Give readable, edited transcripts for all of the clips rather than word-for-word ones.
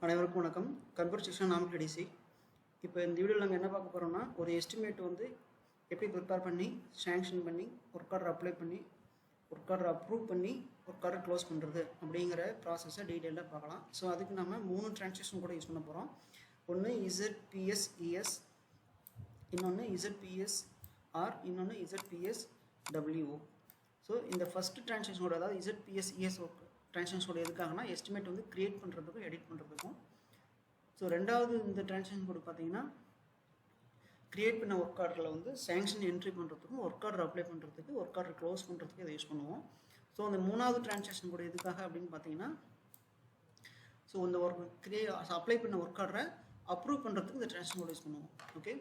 அனைவருக்கும் வணக்கம். Conversation Namakkal DC. இப்போ இந்த வீடியோவில் நம்ம என்ன பார்க்க போகிறோம்னா, ஒரு எஸ்டிமேட் வந்து எப்படி ப்ரிப்பேர் பண்ணி சேங்ஷன் பண்ணி ஒர்க் ஆர்டர் அப்ளை பண்ணி ஒர்க் ஆர்டர் அப்ரூவ் பண்ணி ஒர்க் ஆர்டர் க்ளோஸ் பண்ணுறது அப்படிங்கிற ப்ராசஸை டீட்டெயிலாக பார்க்கலாம். ஸோ அதுக்கு நம்ம 3 டிரான்சாக்ஷன் கூட யூஸ் பண்ண போகிறோம். ஒன்று ZPSES, இன்னொன்று ZPSR, இன்னொன்று ZPSWO. ஸோ இந்த ஃபஸ்ட்டு டிரான்சாக்ஷனோட, அதாவது ZPSES ஒர்க் டிரான்சாக்ஷனோட எதுக்காகனா எஸ்டிமேட் வந்து கிரியேட் பண்ணுறதுக்கும் எடிட் பண்ணுறதுக்கும். ஸோ ரெண்டாவது இந்த டிரான்சாக்ஷன் கூட பார்த்தீங்கன்னா கிரியேட் பண்ண ஒர்க் ஆர்டரில் வந்து சேங்ஷன் என்ட்ரி பண்ணுறதுக்கும் ஒர்க் ஆர்டர் அப்ளை பண்ணுறதுக்கு ஒர்க் ஆர்டர் க்ளோஸ் பண்ணுறதுக்கு இதை யூஸ் பண்ணுவோம். ஸோ அந்த மூணாவது டிரான்சாக்ஷன் கூட எதுக்காக அப்படின்னு பார்த்தீங்கன்னா, ஸோ இந்த ஒர்க் அப்ளை பண்ண ஒர்க் ஆர்டரை அப்ரூவ் பண்ணுறதுக்கு இந்த டிரான்சாக்ஷன் கூட யூஸ் பண்ணுவோம். ஓகே,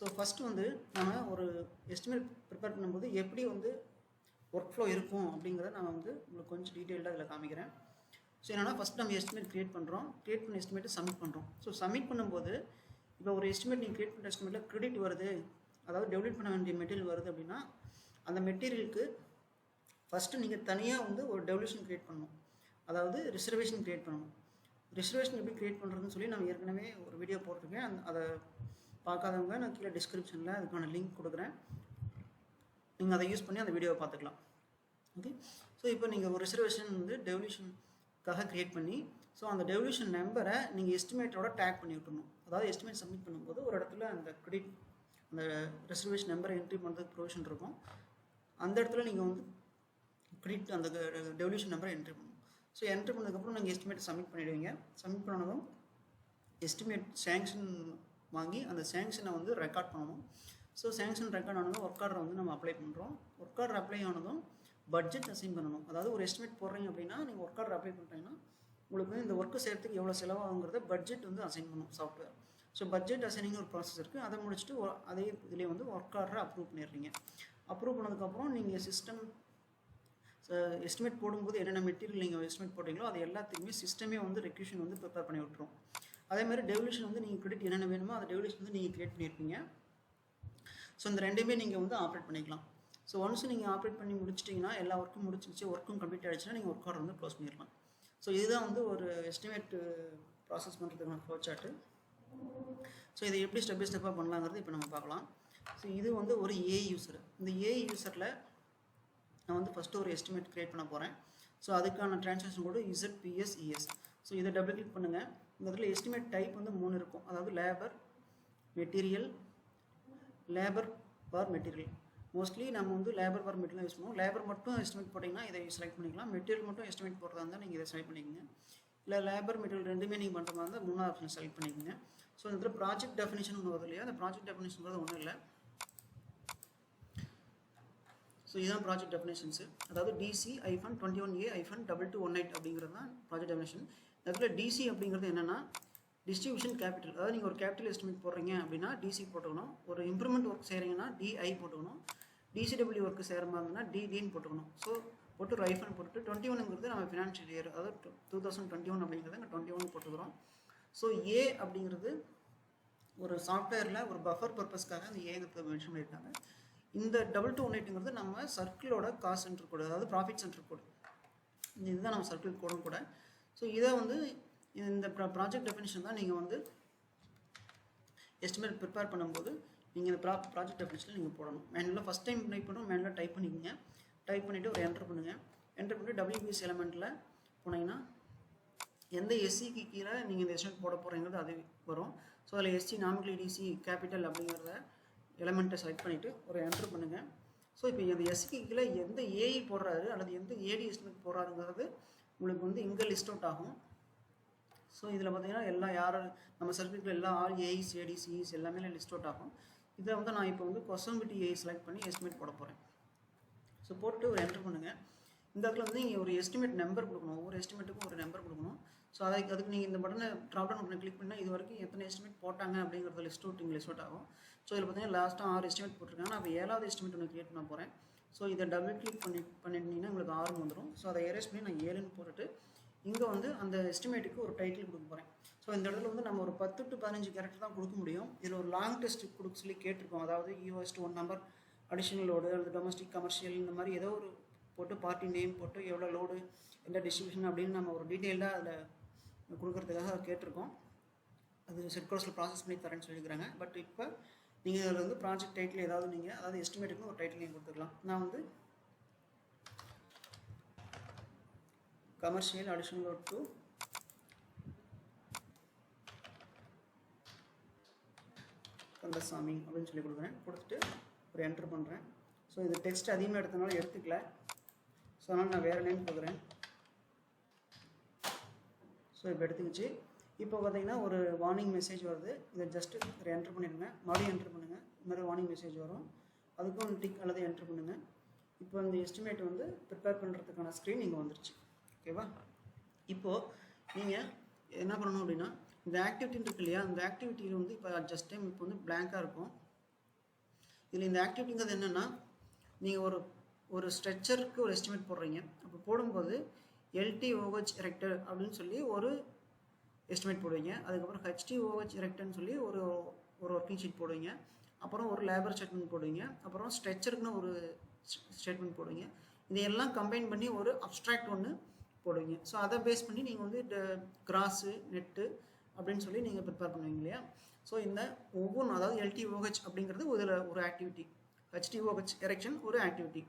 ஸோ ஃபஸ்ட்டு வந்து நம்ம ஒரு எஸ்டிமேட் ப்ரிப்பேர் பண்ணும்போது எப்படி வந்து ஒர்க் ஃப்ளோ இருக்கும் அப்படிங்கிறத நான் வந்து உங்களுக்கு கொஞ்சம் டீட்டெயில்டாக இதில் காமிக்கிறேன். ஸோ என்னென்னா, ஃபஸ்ட் நம்ம எஸ்டிமேட் கிரியேட் பண்ணுறோம், கிரியேட் பண்ண எஸ்டிமேட்டை சப்மிட் பண்ணுறோம். ஸோ சப்மிட் பண்ணும்போது இப்போ ஒரு எஸ்டிமேட் நீங்கள் கிரியேட் பண்ணுற எஸ்டிமேட்டில் கிரெடிட் வருது, அதாவது டெவலப் பண்ண வேண்டிய மெட்டீரியல் வருது அப்படின்னா, அந்த மெட்டீரியலுக்கு ஃபஸ்ட்டு நீங்கள் தனியாக வந்து ஒரு டெவல்யூஷன் கிரியேட் பண்ணணும், அதாவது ரிசர்வேஷன் கிரியேட் பண்ணணும். ரிசர்வேஷன் எப்படி கிரியேட் பண்ணுறதுன்னு சொல்லி நான் ஏற்கனவே ஒரு வீடியோ போட்டிருக்கேன். அதை பார்க்காதவங்க நான் கீழே டிஸ்கிரிப்ஷனில் அதுக்கான லிங்க் கொடுக்குறேன், நீங்கள் அதை யூஸ் பண்ணி அந்த வீடியோவை பார்த்துக்கலாம். ஓகே, ஸோ இப்போ நீங்கள் ஒரு ரிசர்வேஷன் வந்து டெவல்யூஷனுக்காக க்ரியேட் பண்ணி, ஸோ அந்த டெவல்யூஷன் நம்பரை நீங்கள் எஸ்டிமேட்டோட டேக் பண்ணி விட்டுணும். அதாவது எஸ்டிமேட் சப்மிட் பண்ணும்போது ஒரு இடத்துல அந்த கிரெடிட், அந்த ரிசர்வேஷன் நம்பரை என்ட்ரி பண்ணுறதுக்கு ப்ரொவிஷன் இருக்கும். அந்த இடத்துல நீங்கள் வந்து கிரெடிட் அந்த டெவல்யூஷன் நம்பரை என்ட்ரி பண்ணணும். ஸோ என்ட்ரி பண்ணதுக்கப்புறம் நீங்கள் எஸ்டிமேட் சப்மிட் பண்ணிவிடுவீங்க. சப்மிட் பண்ணதும் எஸ்டிமேட் சேங்ஷன் வாங்கி அந்த சேங்ஷனை வந்து ரெக்கார்ட் பண்ணணும். ஸோ சேங்ஷன் ரெக்கார்ட் ஆனதும் ஒர்க் ஆர்டர் வந்து நம்ம அப்ளை பண்ணுறோம். ஒர்க் ஆர்டர் அப்ளை ஆனதும் பட்ஜெட் அசைன் பண்ணணும். அதாவது ஒரு எஸ்டிமேட் போடுறீங்க அப்படின்னா, நீங்கள் ஒர்க் ஆர்டர் அப்ளை பண்ணுறீங்கன்னா உங்களுக்கு இந்த ஒர்க்கு செய்கிறதுக்கு எவ்வளோ செலவாகுங்கிறத பட்ஜெட் வந்து அசைன் பண்ணணும் சாஃப்ட்வேர். ஸோ பட்ஜெட் அசைனிங் ஒரு ப்ராசஸ் இருக்குது. அதை முடிச்சுட்டு அதே இதிலே வந்து ஒர்க் ஆர்டரை அப்ரூவ் பண்ணிடுறீங்க. அப்ரூவ் பண்ணதுக்கப்புறம் நீங்கள் சிஸ்டம் எஸ்டிமேட் போடும்போது என்னென்ன மெட்டீரியல் நீங்கள் எஸ்டிமேட் போடுறீங்களோ அது எல்லாத்துக்குமே சிஸ்டமே வந்து ரெக்யூஷன் வந்து ப்ரிப்பேர் பண்ணி விட்டுரும். அதேமாதிரி டெவல்யூஷன் வந்து நீங்கள் கிரெடிட் என்னென்ன வேணுமோ அந்த டெவல்யூஷன் வந்து நீங்கள் கிரியேட் பண்ணியிருப்பீங்க. ஸோ இந்த ரெண்டுமே நீங்கள் வந்து ஆப்ரேட் பண்ணிக்கலாம். ஸோ ஒன்ஸ் நீங்கள் ஆப்ரேட் பண்ணி முடிச்சிட்டிங்கன்னா, எல்லா ஒர்க்கும் முடிச்சிருச்சு, ஒர்க்கும் கம்ப்ளீட் ஆகிடுச்சுன்னா நீங்கள் ஒர்க் ஆர்டர் வந்து க்ளோஸ் பண்ணிடலாம். ஸோ இதுதான் வந்து ஒரு எஸ்டிமேட் ப்ராசஸ் பண்ணுறதுக்கான ஃப்ளோ சார்ட்டு. ஸோ இதை எப்படி ஸ்டெப் பை ஸ்டெப்பாக பண்ணலாங்கிறது இப்போ நம்ம பார்க்கலாம். ஸோ இது வந்து ஒரு ஏஐ யூசர். இந்த ஏஐ யூசரில் நான் வந்து ஃபஸ்ட்டு ஒரு எஸ்டிமேட் க்ரியேட் பண்ண போகிறேன். ஸோ அதுக்கான டிரான்சாக்ஷன் கூட ZPSES. ஸோ இதை டபுள் கிளிக் பண்ணுங்கள். இந்த இடத்துல எஸ்டிமேட் டைப் வந்து 3 இருக்கும், அதாவது லேபர், மெட்டீரியல், லேபர் பார் மெட்டீரியல். மோஸ்ட்லி நம்ம வந்து லேபர் பார் மெட்டீரியல் யூஸ் பண்ணுவோம். லேபர் மட்டும் எஸ்டிமேட் போட்டிங்கன்னா இதை செலக்ட் பண்ணிக்கலாம். மெட்டீரியல் மட்டும் எஸ்டிமேட் போடுறதா இருந்தால் நீங்கள் இதை செலக்ட் பண்ணிக்கோங்க. இல்லை லேபர் மெட்டீரியல் ரெண்டுமே நீங்கள் பண்ணுற மாதிரி இருந்தால் 3வது ஆப்ஷன் செலக்ட் பண்ணிக்கோங்க. ஸோ இந்த இடத்துல ப்ராஜெக்ட் டெஃபினேஷன் ஒன்று வருது இல்லையா, அந்த ப்ராஜெக்ட் டெஃபினேஷன் ஒன்றும் இல்லை. ஸோ இதுதான் ப்ராஜெக்ட் டெஃபினேஷன்ஸு, அதாவது DC-21A-2218 அப்படிங்கிறது தான் ப்ராஜெக்ட் டெஃபினேஷன். இந்த இடத்துல டிசி அப்படிங்கிறது என்னென்னா டிஸ்ட்ரிபியூஷன் கேபிட்டல். அதாவது நீங்கள் ஒரு கேபிட்டல் எஸ்டிமேட் போடுறீங்க அப்படின்னா டிசி போட்டுக்கணும். ஒரு இம்ப்ரூவ்மெண்ட் ஒர்க் செய்கிறீங்கன்னா DI போட்டுக்கணும். DCW ஒர்க்கு செய்கிற மாதிரி இருந்ததுன்னா DDன்னு போட்டுக்கணும். ஸோ போட்டு ரைஃபன் போட்டுட்டு 21ங்கிறது நம்ம ஃபினான்ஷியல் இயர், அதாவது 2021 அப்படிங்கிறத இங்கே 21 போட்டுக்கிறோம். ஸோ ஏ அப்படிங்கிறது ஒரு சாஃப்ட்வேரில் ஒரு பஃபர் பர்பஸ்க்காக அந்த ஏங்கிறத மென்ஷன் பண்ணியிருக்காங்க. இந்த 2218ங்கிறது நம்ம சர்க்கிளோட காஸ்ட் சென்டர் கோடு, அதாவது ப்ராஃபிட் சென்டர் கோடு. இதுதான் நம்ம சர்க்கிள் கோடும் கூட. ஸோ இதை வந்து இந்த ப்ராஜெக்ட் டெஃபினேஷன் தான் நீங்கள் வந்து எஸ்டிமேட் ப்ரிப்பேர் பண்ணும்போது நீங்கள் இந்த ப்ராஜெக்ட் டெஃபினேஷனில் நீங்கள் போடணும். மேனுவலாக ஃபஸ்ட் டைம் டைப் பண்ணணும், மேனுவலாக டைப் பண்ணிக்கோங்க. டைப் பண்ணிவிட்டு ஒரு என்ட்ரு பண்ணுங்கள். என்ட்ரு பண்ணிட்டு WBS எலமெண்ட்டில் போனீங்கன்னா எந்த எஸ்சிக்கு கீழே நீங்கள் இந்த எஸ்டிமேட் போட போகிறீங்கிறது அது வரும். ஸோ அதில் SC நாமினல் டிசி கேபிட்டல் அப்படிங்கிறத எலமெண்ட்டை செலக்ட் பண்ணிவிட்டு ஒரு என்ட்ரு பண்ணுங்கள். ஸோ இப்போ இந்த எஸ்சிக்கு கீழே எந்த ஏஇ போடுறாரு அல்லது எந்த ஏடி எஸ்டிமேட் போடுறாருங்கிறது உங்களுக்கு வந்து இங்கே லிஸ்ட் அவுட் ஆகும். ஸோ இதில் பார்த்தீங்கன்னா எல்லாம் யார் நம்ம சர்க்கிள் எல்லாம் ஆல் ஏஇஸ், ஏடிஸ், சிஇஸ் எல்லாமே லிஸ்ட் அவுட் ஆகும். இதை வந்து நான் இப்போ வந்து கொசம்பிட்டி ஏஐ செலக்ட் பண்ணி எஸ்டிமேட் போட போகிறேன். ஸோ போட்டு ஒரு என்ட்ரு பண்ணுங்கள். இந்த இடத்துல வந்து நீங்கள் ஒரு எஸ்டிமேட் நம்பர் கொடுக்கணும், ஒவ்வொரு எஸ்டிமேட்டுக்கும் ஒரு நம்பர் கொடுக்கணும். ஸோ அதுக்கு நீங்கள் இந்த பட்டனை ட்ராப் டவுன் பட்டனை கிளிக் பண்ணால் இது வரைக்கும் எத்தனை எஸ்டிமேட் போட்டாங்க அப்படிங்கிறது லிஸ்ட் அவுட் ஆகும். ஸோ இதில் பார்த்தீங்கன்னா லாஸ்ட்டாக 6 எஸ்டிமேட் போட்டிருக்காங்க. நான் 7வது எஸ்டிமேட் ஒன்று கிரியேட் பண்ண போகிறேன். ஸோ இதை டபுள் கிளிக் பண்ணிட்டீங்கன்னா உங்களுக்கு 6 வந்துடும். ஸோ அதை எரேஸ் பண்ணி நான் 7ன்னு போட்டுட்டு இங்கே வந்து அந்த எஸ்டிமேட்டுக்கு ஒரு டைட்டில் கொடுக்க போகிறேன். ஸோ இந்த இடத்துல வந்து நம்ம ஒரு 10 to 15 கேரக்டர் தான் கொடுக்க முடியும். இதில் ஒரு லாங் டெஸ்ட் கொடுக்க சொல்லி கேட்டிருக்கோம், அதாவது EOS1 நம்பர், அடிஷனல் லோடு அல்லது டொமஸ்டிக் கமர்ஷியல் இந்த மாதிரி ஏதோ ஒரு போட்டு பார்ட்டி நேம் போட்டு எவ்வளோ லோடு, எந்த டிஸ்ட்ரிபியூஷன் அப்படின்னு நம்ம ஒரு டீட்டெயிலாக அதில் கொடுக்குறதுக்காக கேட்டிருக்கோம். அது செட் கோர்ஸில் ப்ராசஸ் பண்ணி தரேன்னு சொல்லியிருக்கிறாங்க. பட் இப்போ நீங்கள் அதில் வந்து ப்ராஜெக்ட் டைட்டில் ஏதாவது நீங்கள் அதாவது எஸ்டிமேட்டுக்கு ஒரு டைட்டில் நீங்கள் கொடுத்துக்கலாம். நான் வந்து commercial additional load to Kandasamy அப்படின்னு சொல்லி கொடுக்குறேன். கொடுத்துட்டு ஒரு என்ட்ரு பண்ணுறேன். ஸோ இது டெக்ஸ்ட் அதிகமாக எடுத்தனால எடுத்துக்கல. ஸோ அதனால் நான் வேறு நேம் கொடுக்குறேன். ஸோ இப்போ எடுத்துக்கிச்சு. இப்போ பார்த்தீங்கன்னா ஒரு வார்னிங் மெசேஜ் வருது. இதை ஜஸ்ட்டு ஒரு என்ட்ரு பண்ணிடுங்க. மறுபடியும் என்ட்ரு பண்ணுங்கள். இந்த மாதிரி வார்னிங் மெசேஜ் வரும். அதுக்கும் ஒரு டிக் அல்லது என்ட்ரு பண்ணுங்கள். இப்போ இந்த எஸ்டிமேட் வந்து ப்ரிப்பேர் பண்ணுறதுக்கான ஸ்க்ரீன் இங்கே வந்துருச்சு. ஓகேவா? இப்போது நீங்கள் என்ன பண்ணணும் அப்படின்னா, இந்த ஆக்டிவிட்டின்னு இருக்கு இல்லையா, இந்த ஆக்டிவிட்டியில் வந்து இப்போ ஜஸ்ட் டைம் இப்போ வந்து பிளாங்காக இருக்கும். இதில் இந்த ஆக்டிவிட்டிங்கிறது என்னென்னா, நீங்கள் ஒரு ஸ்ட்ரெச்சருக்கு ஒரு எஸ்டிமேட் போடுறீங்க. அப்போ போடும்போது LTOH எரெக்டர் அப்படின்னு சொல்லி ஒரு எஸ்டிமேட் போடுவீங்க. அதுக்கப்புறம் HTOH எரெக்டர்னு சொல்லி ஒரு ஒர்க்கிங் ஷீட் போடுவீங்க. அப்புறம் ஒரு லேபர் ஸ்டேட்மெண்ட் போடுவீங்க. அப்புறம் ஸ்ட்ரெச்சருக்குன்னு ஒரு ஸ்டேட்மெண்ட் போடுவீங்க. இதையெல்லாம் கம்பைன் பண்ணி ஒரு அப்ஸ்ட்ராக்ட் ஒன்று போடுவீங்க. ஸோ அதை பேஸ் பண்ணி நீங்கள் வந்து கிராஸு நெட்டு அப்படின்னு சொல்லி நீங்கள் ப்ரிப்பேர் பண்ணுவீங்க இல்லையா. ஸோ இந்த ஒவ்வொன்றும் அதாவது LTOH அப்படிங்கிறது இதில் ஒரு ஆக்டிவிட்டி, HTOH எரெக்ஷன் ஒரு ஆக்டிவிட்டி,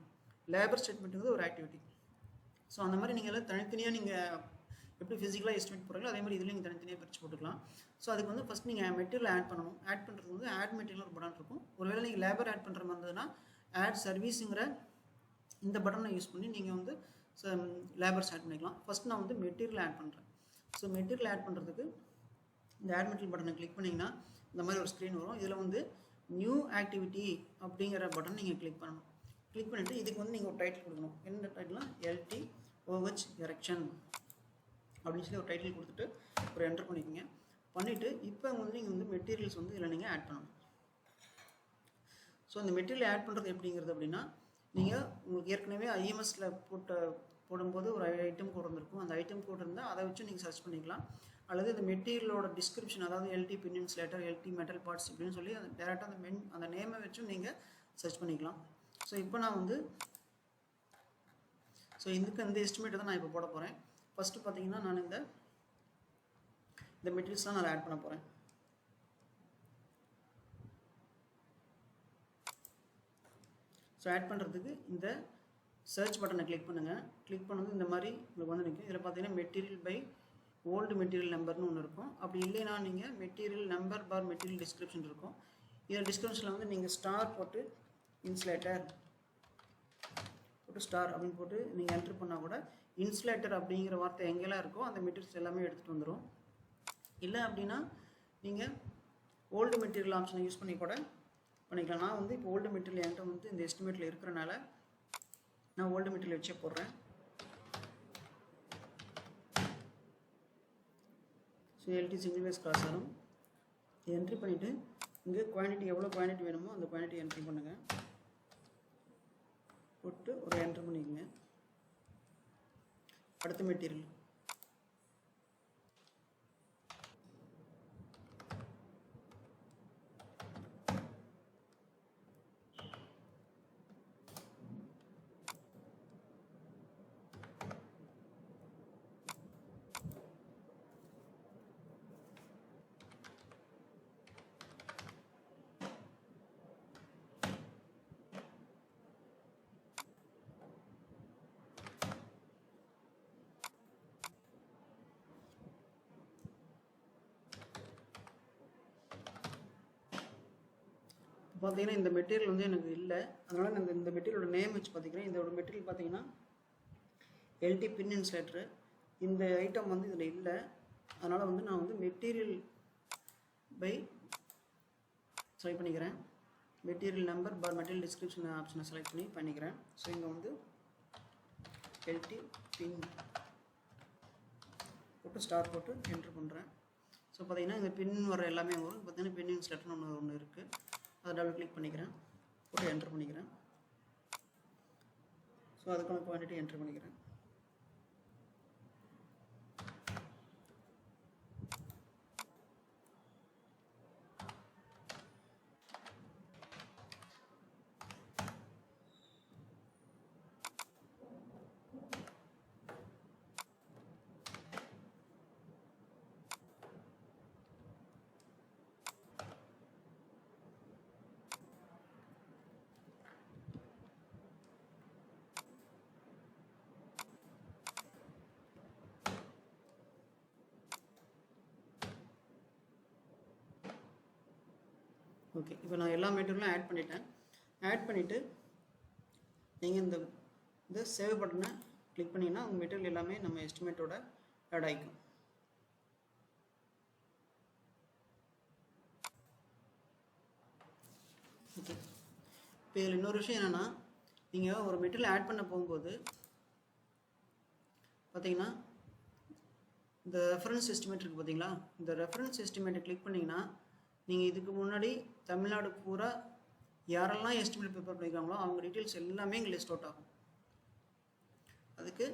லேபர் ஸ்டேட்மெண்ட்டுங்கிறது ஒரு ஆக்டிவிட்டி. ஸோ அந்த மாதிரி நீங்கள் எல்லாம் தனித்தனியாக நீங்கள் எப்படி ஃபிசிக்கலாக எஸ்டிமேட் போடுறீங்களோ அதே மாதிரி இதில் நீங்கள் தனித்தனியாக பிரித்து போட்டுக்கலாம். ஸோ அதுக்கு வந்து ஃபஸ்ட் நீங்கள் மெட்டீரியல் ஆட் பண்ணணும். ஆட் பண்ணுறது வந்து ஆட் மெட்டீரியல் ஒரு பட்டன் இருக்கும். ஒருவேளை நீங்கள் லேபர் ஆட் பண்ணுற மாதிரி இருந்ததுன்னா ஆட் சர்வீஸுங்கிற இந்த பட்டனை யூஸ் பண்ணி நீங்கள் வந்து லேபர்ஸ் ஆட் பண்ணிக்கலாம். ஃபஸ்ட் நான் வந்து மெட்டீரியல் ஆட் பண்ணுறேன். ஸோ மெட்டீரியல் ஆட் பண்ணுறதுக்கு இந்த ஆட் மெட்டீரியல் பட்டனை கிளிக் பண்ணிங்கன்னா இந்த மாதிரி ஒரு ஸ்க்ரீன் வரும். இதில் வந்து நியூ ஆக்டிவிட்டி அப்படிங்கிற பட்டன் நீங்கள் கிளிக் பண்ணணும். கிளிக் பண்ணிவிட்டு இதுக்கு வந்து நீங்கள் ஒரு டைட்டில் கொடுக்கணும். என்ன டைட்டில்னா LTOH எரெக்ஷன் அப்படின்னு சொல்லி ஒரு டைட்டில் கொடுத்துட்டு ஒரு என்டர் பண்ணிக்கோங்க. பண்ணிவிட்டு இப்போ வந்து நீங்கள் வந்து மெட்டீரியல்ஸ் வந்து இதில் நீங்கள் ஆட் பண்ணணும். ஸோ இந்த மெட்டீரியல் ஆட் பண்ணுறது எப்படிங்கிறது அப்படின்னா, நீங்கள் உங்களுக்கு ஏற்கனவே IMSல போடும்போது ஒரு ஐட்டம் கோட் இருந்திருக்கும். அந்த ஐட்டம் கோட் இருந்தால் அதை வச்சு நீங்கள் சர்ச் பண்ணிக்கலாம். அல்லது இந்த மெட்டீரியலோட டிஸ்கிரிப்ஷன் அதாவது LT பின் இன்சுலேட்டர், LT மெட்டல் பார்ட்ஸ் இப்படின்னு சொல்லி அந்த டேரெக்டாக அந்த நேமை வச்சும் நீங்கள் சர்ச் பண்ணிக்கலாம். ஸோ இப்போ நான் வந்து இதுக்கு இந்த எஸ்டிமேட் தான் நான் இப்போ போட போகிறேன். ஃபஸ்ட்டு பார்த்தீங்கன்னா நான் இந்த மெட்டீரியல்ஸ்லாம் நான் ஆட் பண்ண போகிறேன். ஸோ ஆட் பண்ணுறதுக்கு இந்த சர்ச் பட்டனை கிளிக் பண்ணுங்கள். கிளிக் பண்ணது இந்த மாதிரி உங்களுக்கு வந்து நிற்கும். இதில் பார்த்தீங்கன்னா மெட்டீரியல் பை ஓல்டு மெட்டீரியல் நம்பர்னு ஒன்று இருக்கும். அப்படி இல்லைன்னா நீங்கள் மெட்டீரியல் நம்பர் பார் மெட்டீரியல் டிஸ்கிரிப்ஷன் இருக்கும். இதில் டிஸ்கிரிப்ஷனில் வந்து நீங்கள் ஸ்டார் போட்டு இன்சுலேட்டர் போட்டு ஸ்டார் அப்படின்னு போட்டு நீங்கள் என்ட்ரு பண்ணால் கூட இன்சுலேட்டர் அப்படிங்கிற வார்த்தை எங்கெல்லாம் இருக்கோ அந்த மெட்டீரியல்ஸ் எல்லாமே எடுத்துகிட்டு வந்துடும். இல்லை அப்படின்னா நீங்கள் ஓல்டு மெட்டீரியல் ஆப்ஷனை யூஸ் பண்ணி கூட பண்ணிக்கலாம். நான் வந்து இப்போ ஓல்டு மெட்டீரியல் என்கிட்ட வந்து இந்த எஸ்டிமேட்டில் இருக்கிறனால நான் ஓல்டு மெட்டீரியல் வச்சே போடுறேன். So LT single phase cross ஆகும். என்ட்ரி பண்ணிவிட்டு இங்கே குவான்டிட்டி எவ்வளோ குவான்டிட்டி வேணுமோ அந்த குவான்டிட்டி என்ட்ரி பண்ணுங்கள். போட்டு ஒரு என்ட்ரு பண்ணிக்கோங்க. அடுத்த மெட்டீரியல் பார்த்தீங்கன்னா இந்த மெட்டீரியல் வந்து எனக்கு இல்லை. அதனால் நான் இந்த மெட்டீரியலோட நேம் வச்சு பார்த்திக்கிறேன். இதோட மெட்டீரியல் பார்த்தீங்கன்னா LT பின் இன்சுலேட்டரு. இந்த ஐட்டம் வந்து இதில் இல்லை. அதனால் வந்து நான் வந்து மெட்டீரியல் பை செலக்ட் பண்ணிக்கிறேன். மெட்டீரியல் நம்பர் பார் மெட்டீரியல் டிஸ்கிரிப்ஷன் ஆப்ஷனை செலக்ட் பண்ணிக்கிறேன். ஸோ இங்கே வந்து LT பின் போட்டு ஸ்டார் போட்டு என்ட்ரு பண்ணுறேன். ஸோ பார்த்தீங்கன்னா இந்த பின் வர எல்லாமே வரும். பார்த்தீங்கன்னா பின் இன்சுலேட்டர்னு ஒன்று இருக்குது. அதை டபுள் கிளிக் பண்ணிக்கிறேன். போட்டு என்ட்ரு பண்ணிக்கிறேன். ஸோ அதுக்கான குவான்டிட்டி என்ட்ரு பண்ணிக்கிறேன். ஓகே, இப்போ நான் எல்லா மெட்டீரியலும் ஆட் பண்ணிட்டேன். ஆட் பண்ணிவிட்டு நீங்கள் இந்த சேவ் பட்டனை கிளிக் பண்ணிங்கன்னா உங்கள் மெட்டீரியல் எல்லாமே நம்ம எஸ்டிமேட்டோட ஆட் ஆகிக்கும். ஓகே, இப்போ இதில் இன்னொரு விஷயம் என்னென்னா, நீங்கள் ஒரு மெட்டீரியல் ஆட் பண்ண போகும்போது பார்த்தீங்கன்னா இந்த ரெஃபரன்ஸ் எஸ்டிமேட் இருக்குது பார்த்தீங்களா, இந்த ரெஃபரன்ஸ் எஸ்டிமேட்டை கிளிக் பண்ணிங்கன்னா நீங்கள் இதுக்கு முன்னாடி தமிழ்நாடு பூரா யாரெல்லாம் எஸ்டிமேட் ப்ரிப்பேர் பண்ணியிருக்காங்களோ அவங்க டீட்டெயில்ஸ் எல்லாமே இங்கே லிஸ்ட் அவுட் ஆகும். அதுக்கு